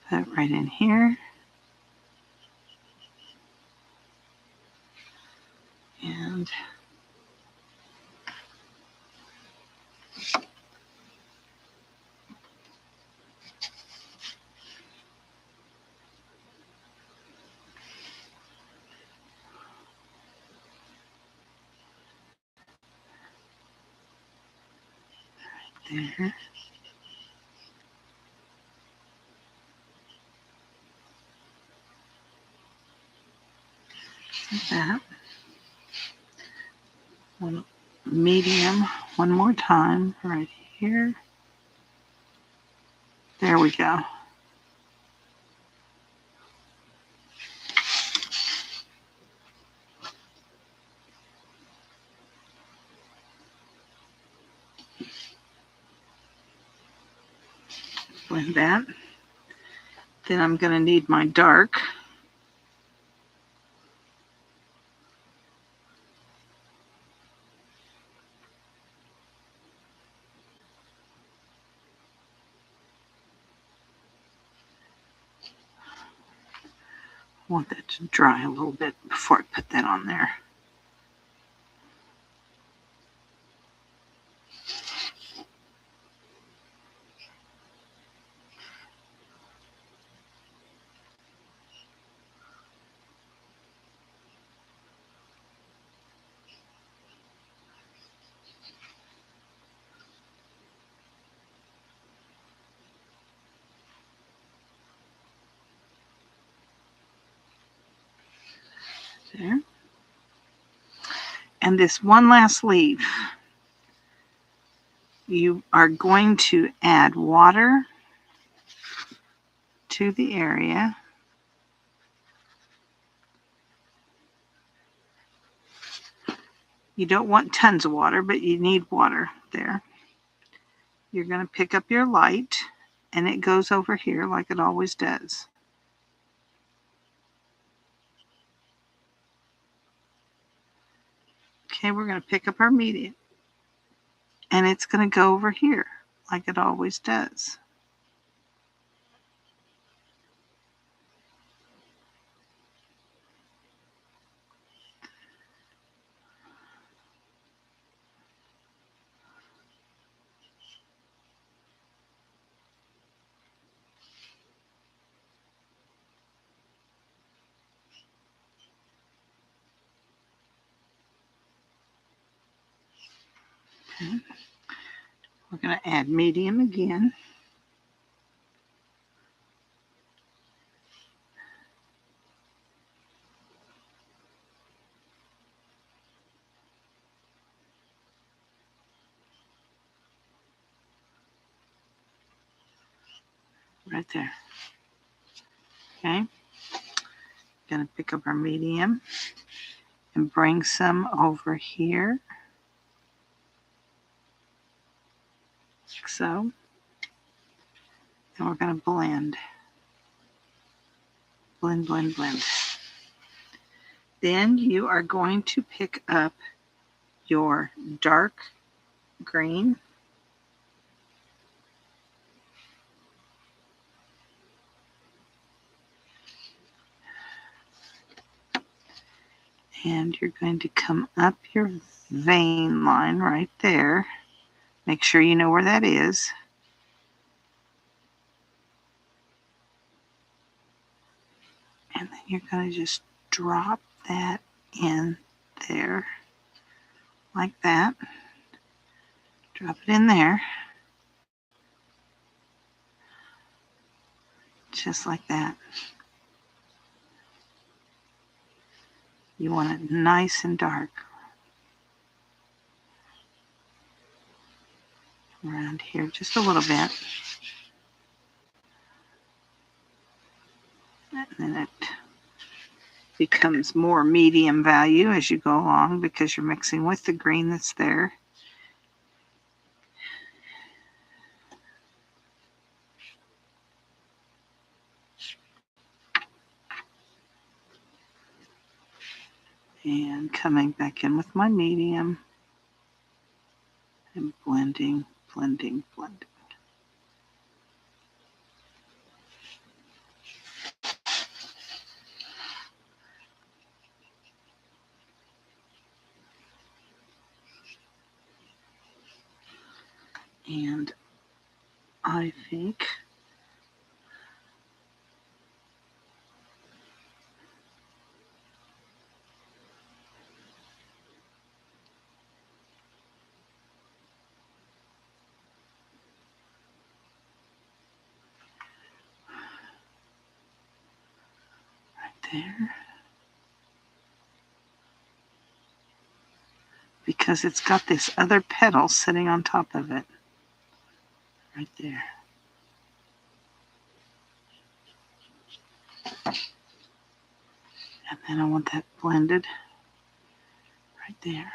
Put it right in here. And there. Like that. One medium one more time right here. There we go. Blend that. Then I'm going to need my dark. I want that to dry a little bit before I put that on there. There. And this one last leaf, you are going to add water to the area. You don't want tons of water, but you need water there. You're going to pick up your light, and it goes over here like it always does. Okay, we're going to pick up our medium, and it's going to go over here like it always does. Okay. We're going to add medium again. right there. Okay, gonna pick up our medium and bring some over here, like so. And we're gonna blend, blend, blend, blend. Then you are going to pick up your dark green and you're going to come up your vein line right there. Make sure you know where that is. And then you're going to just drop that in there like that. Drop it in there. Just like that. You want it nice and dark. Around here just a little bit. And then it becomes more medium value as you go along because you're mixing with the green that's there. And coming back in with my medium and blending, blending, blending. And I think right there, because it's got this other petal sitting on top of it, right there. And then I want that blended right there.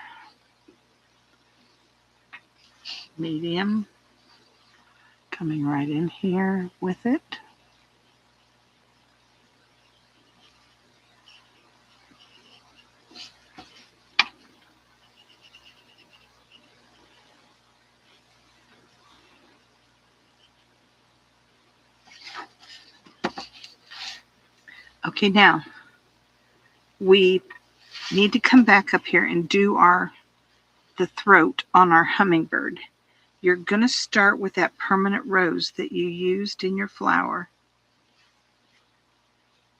Medium, coming right in here with it. Okay, now we need to come back up here and do the throat on our hummingbird. You're going to start with that permanent rose that you used in your flower.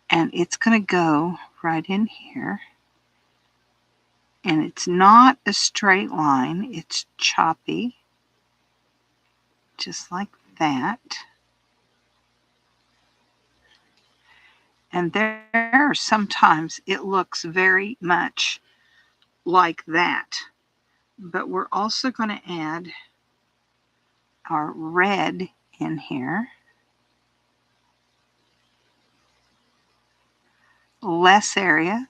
And it's going to go right in here. And it's not a straight line, it's choppy, just like that. And there sometimes it looks very much like that. But we're also going to add our red in here. Less area.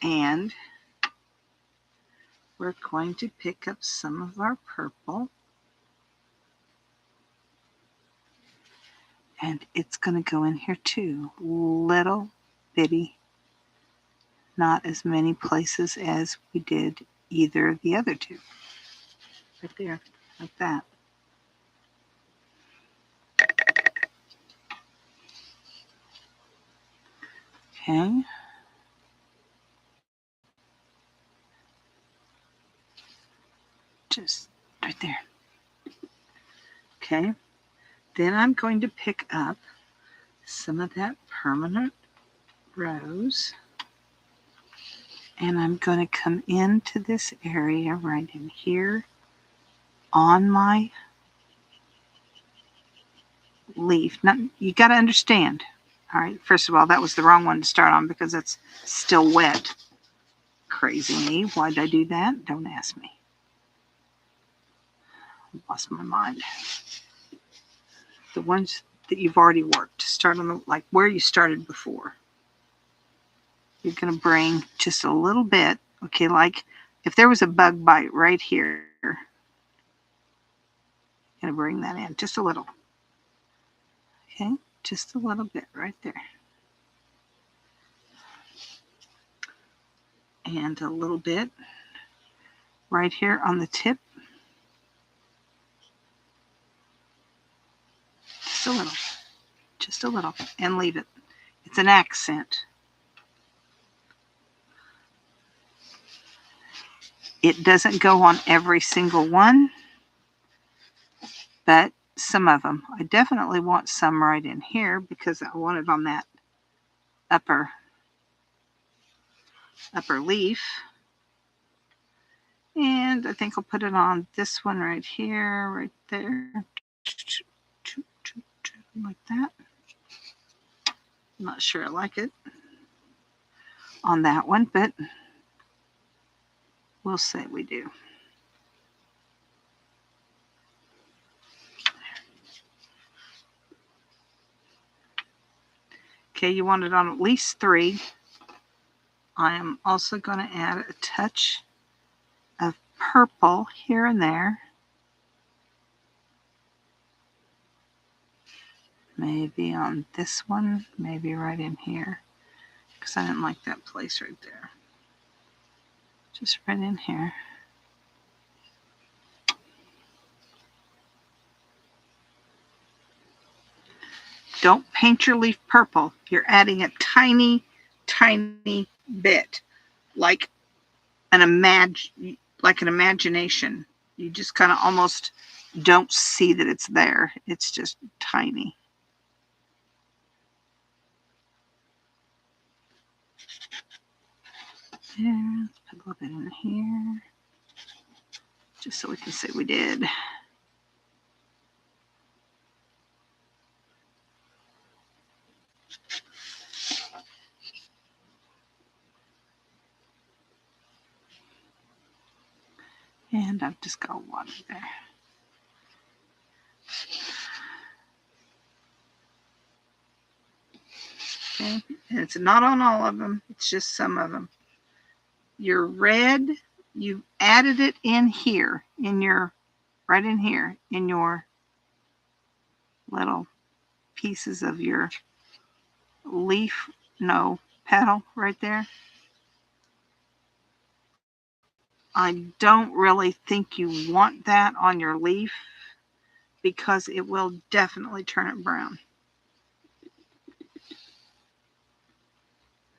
And we're going to pick up some of our purple. And it's going to go in here too. Little bitty. Not as many places as we did either of the other two. Right there, like that. Okay. Just right there. Okay. Then I'm going to pick up some of that permanent rose. And I'm going to come into this area right in here on my leaf. Now, you got to understand. All right. First of all, that was the wrong one to start on because it's still wet. crazy me. Why'd I do that? Don't ask me. I lost my mind. The ones that you've already worked, start on the, like where you started before. You're going to bring just a little bit. Okay, like if there was a bug bite right here, you're going to bring that in just a little. Okay, just a little bit right there. And a little bit right here on the tip. Just a little, and leave it. It's an accent. It doesn't go on every single one, but some of them. I definitely want some right in here because I want it on that upper leaf. And I think I'll put it on this one right here, right there. Like that. I'm not sure I like it on that one, but we'll say we do. Okay, you want it on at least 3. I am also going to add a touch of purple here and there. Maybe on this one, maybe right in here, because I didn't like that place right there. Just right in here. Don't paint your leaf purple. You're adding a tiny, tiny bit, like an imagination. You just kind of almost don't see that it's there. It's just tiny. There, let's put a little bit in here, just so we can say we did. And I've just got water there. Okay, and it's not on all of them, it's just some of them. Your red, you've added it in here, in your, right in here, in your little pieces of your leaf, no, petal right there. I don't really think you want that on your leaf because it will definitely turn it brown.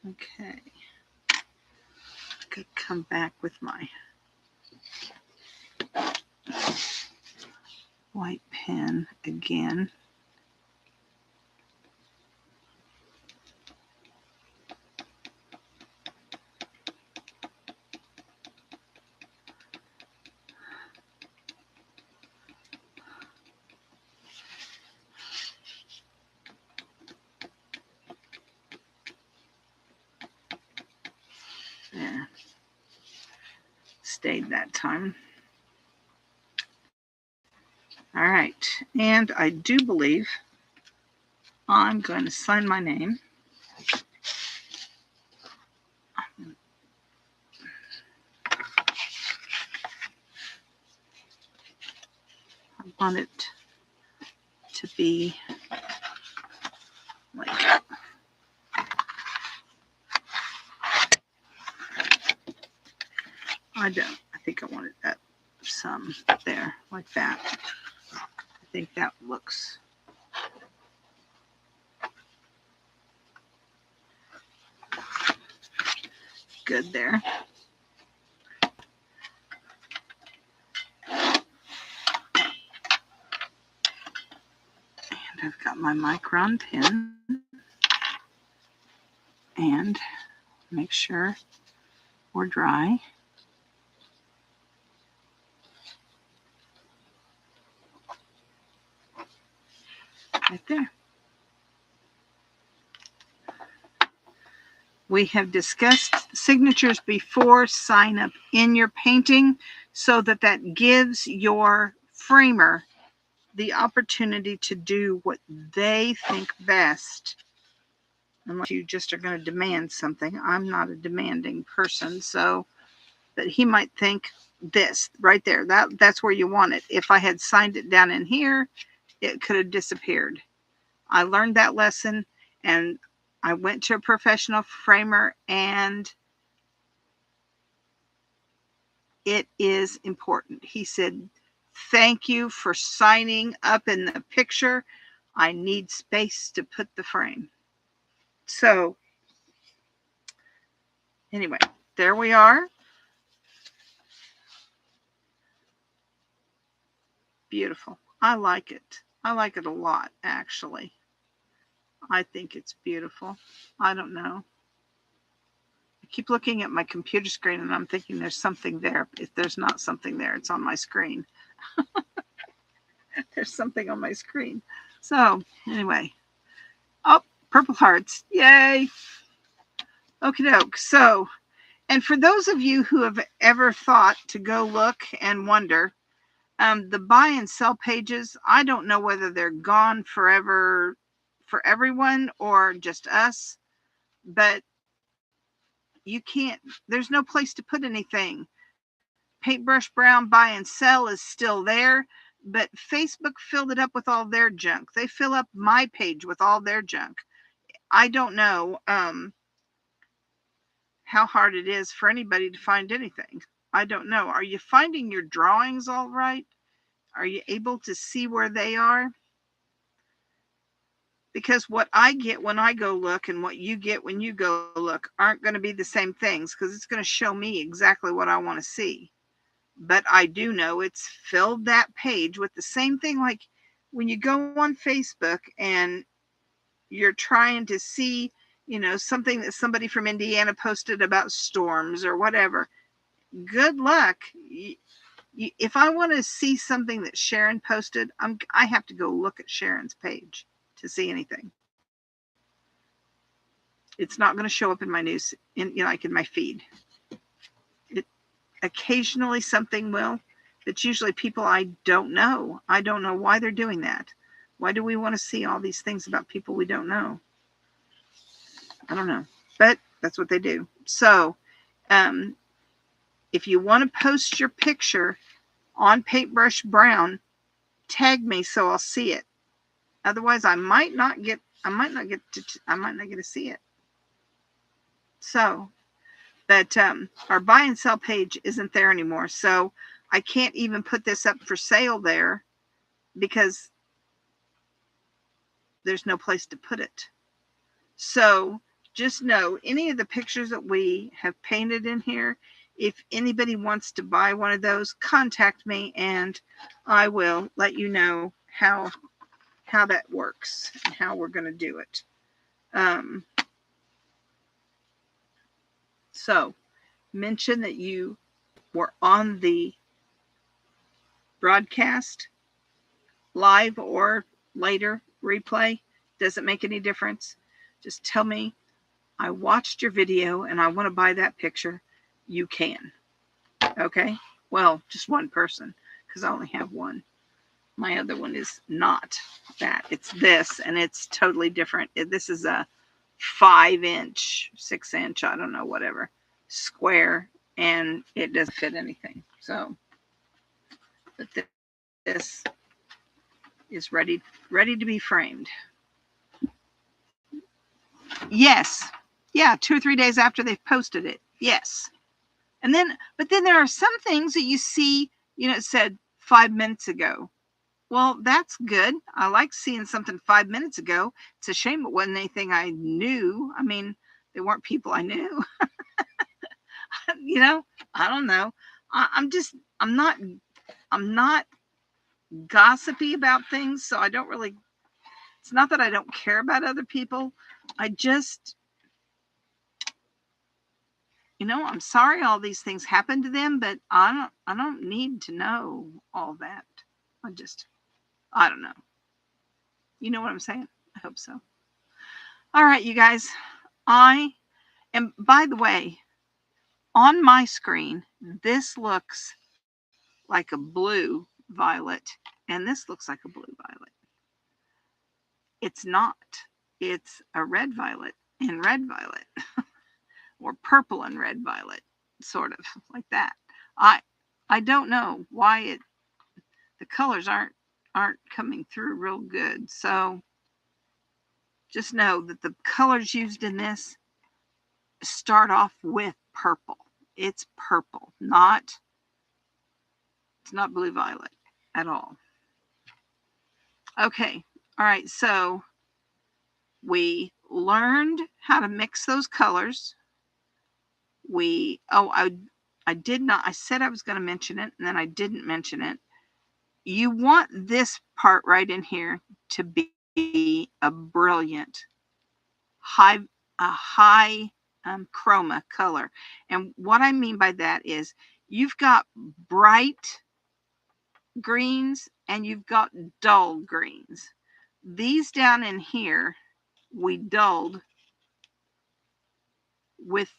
Okay. I could come back with my white pen again. There. Stayed that time. All right. And I do believe I'm going to sign my name. I want it to be like I think I want it up some there, like that. I think that looks good there. And I've got my micron pen. And make sure we're dry. Right there. We have discussed signatures before. Sign up in your painting so that that gives your framer the opportunity to do what they think best. Unless you just are going to demand something. I'm not a demanding person, so, but he might think this right there, that's where you want it. If I had signed it down in here, it could have disappeared. I learned that lesson, and I went to a professional framer, and it is important. He said, thank you for signing up in the picture. I need space to put the frame. So anyway, there we are. Beautiful. I like it. I like it a lot, actually. I think it's beautiful. I don't know. I keep looking at my computer screen and I'm thinking there's something there. If there's not something there, it's on my screen. There's something on my screen. So anyway. Oh, purple hearts. Yay. Okie doke. So, and for those of you who have ever thought to go look and wonder, the buy and sell pages, I don't know whether they're gone forever for everyone or just us, but you can't, there's no place to put anything. Paintbrush Brown buy and sell is still there, but Facebook filled it up with all their junk. They fill up my page with all their junk. I don't know how hard it is for anybody to find anything. I don't know. Are you finding your drawings all right? Are you able to see where they are? Because what I get when I go look and what you get when you go look aren't going to be the same things, because it's going to show me exactly what I want to see. But I do know it's filled that page with the same thing. Like when you go on Facebook and you're trying to see, you know, something that somebody from Indiana posted about storms or whatever. Good luck. If I want to see something that Sharon posted, I have to go look at Sharon's page to see anything. It's not going to show up in my news, like in my feed. Occasionally something will. It's usually people I don't know. I don't know why they're doing that. Why do we want to see all these things about people we don't know? I don't know, but that's what they do. So, if you want to post your picture on Paintbrush Brown, tag me so I'll see it. Otherwise, I might not get to see it. So, but our buy and sell page isn't there anymore. So I can't even put this up for sale there because there's no place to put it. So just know any of the pictures that we have painted in here, if anybody wants to buy one of those, contact me and I will let you know how that works and how we're going to do it. So mention that you were on the broadcast, live or later replay. Doesn't make any difference. Just tell me, I watched your video and I want to buy that picture. You can. Okay? Well, just one person, because I only have one. My other one is not that. It's this, and it's totally different. This is a 5-inch, 6-inch, I don't know, whatever, square, and it doesn't fit anything. So, but this is ready to be framed. Yes. Yeah, 2 or 3 days after they've posted it. Yes. And then, but then there are some things that you see, it said 5 minutes ago. Well, that's good. I like seeing something 5 minutes ago. It's a shame it wasn't anything I knew. I mean, they weren't people I knew. I don't know. I'm not gossipy about things, so I don't really, it's not that I don't care about other people. I just, I'm sorry all these things happened to them, but I don't need to know all that. I don't know. You know what I'm saying? I hope so. All right, you guys, I And by the way, on my screen, this looks like a blue violet, and this looks like a blue violet. It's not. It's a red violet and red violet, or purple and red violet, sort of like that. I don't know why the colors aren't coming through real good. So just know that the colors used in this start off with purple. It's purple, it's not blue violet at all. Okay, all right, so we learned how to mix those colors. I did not, I said I was going to mention it, and then I didn't mention it. You want this part right in here to be a brilliant, high chroma color. And what I mean by that is you've got bright greens and you've got dull greens. These down in here, we dulled with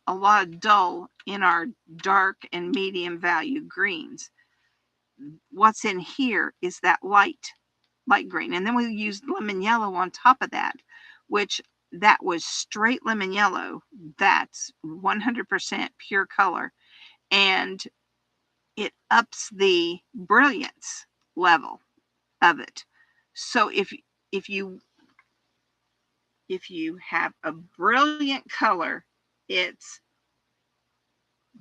a lot of dull in our dark and medium value greens. What's in here is that light green. And then we used lemon yellow on top of that, which that was straight lemon yellow. That's 100% pure color. And it ups the brilliance level of it. So if you have a brilliant color, it's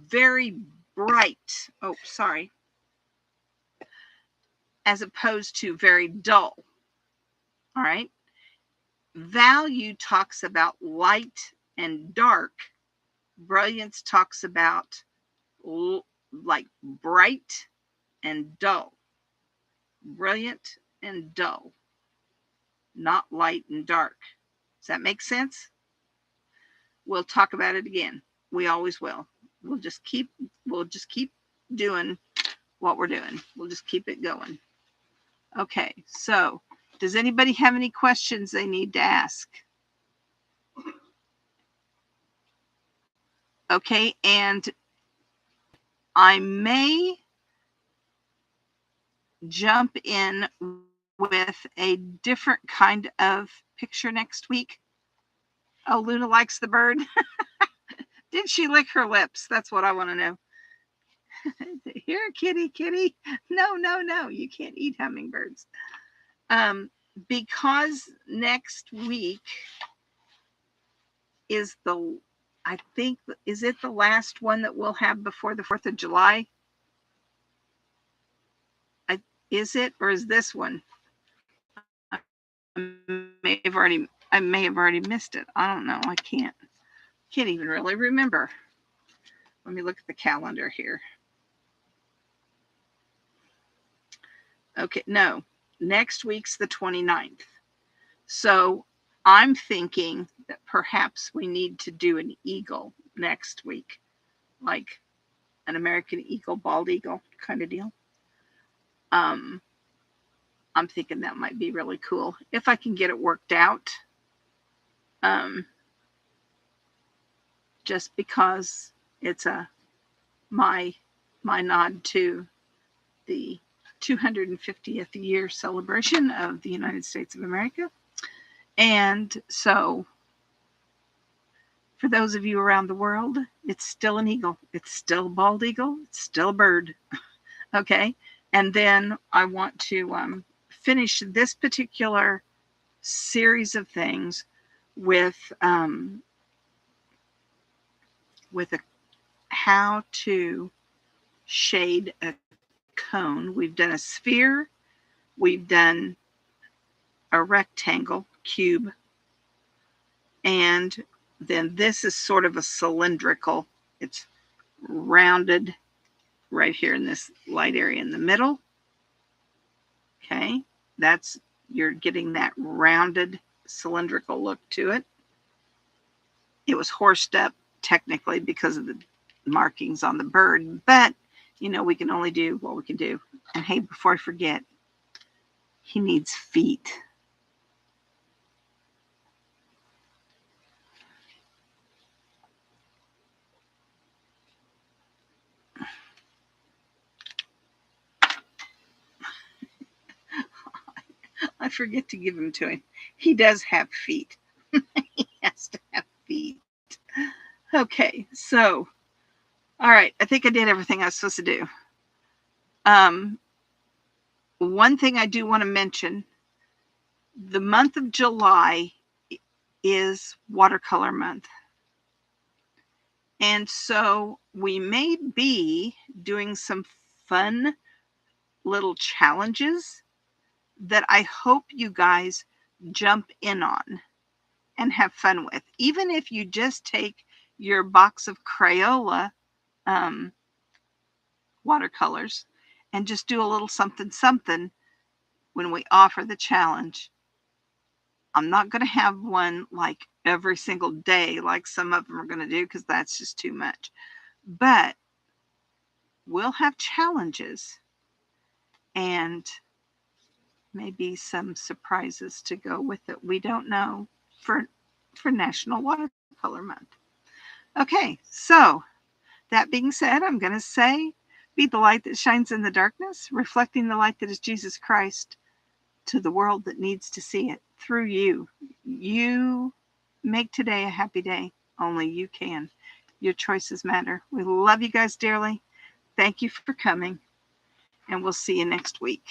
very bright. Oh, sorry. As opposed to very dull. All right. Value talks about light and dark. Brilliance talks about like bright and dull. Brilliant and dull. Not light and dark. Does that make sense? We'll talk about it again. We always will. We'll just keep doing what we're doing. We'll just keep it going. Okay, so does anybody have any questions they need to ask? Okay, and I may jump in with a different kind of picture next week. Oh, Luna likes the bird. Did she lick her lips? That's what I want to know. Here, kitty. No. You can't eat hummingbirds. Because next week is is it the last one that we'll have before the 4th of July? Is it, or is this one? I may have already missed it. I don't know. I can't even really remember. Let me look at the calendar here. Okay, no. Next week's the 29th. So I'm thinking that perhaps we need to do an eagle next week, like an American eagle, bald eagle kind of deal. I'm thinking that might be really cool if I can get it worked out. Just because it's my nod to the 250th year celebration of the United States of America. And so for those of you around the world, it's still an eagle. It's still a bald eagle. It's still a bird. Okay. And then I want to finish this particular series of things with how to shade a cone. We've done a sphere. We've done a rectangle, cube. And then this is sort of a cylindrical. It's rounded right here in this light area in the middle. Okay, you're getting that rounded cylindrical look to it. It was horsed up technically because of the markings on the bird, but we can only do what we can do. And hey, before I forget, he needs feet. I forget to give him to him. He does have feet. He has to have feet. Okay, so, all right, I think I did everything I was supposed to do. One thing I do want to mention, the month of July is watercolor month. And so we may be doing some fun little challenges that I hope you guys jump in on and have fun with. Even if you just take your box of Crayola watercolors and just do a little something something when we offer the challenge. I'm not going to have one like every single day like some of them are going to do, because that's just too much. But we'll have challenges and maybe some surprises to go with it. We don't know for National Watercolor Month. Okay, so that being said, I'm going to say, be the light that shines in the darkness, reflecting the light that is Jesus Christ to the world that needs to see it through you. You make today a happy day. Only you can. Your choices matter. We love you guys dearly. Thank you for coming, and we'll see you next week.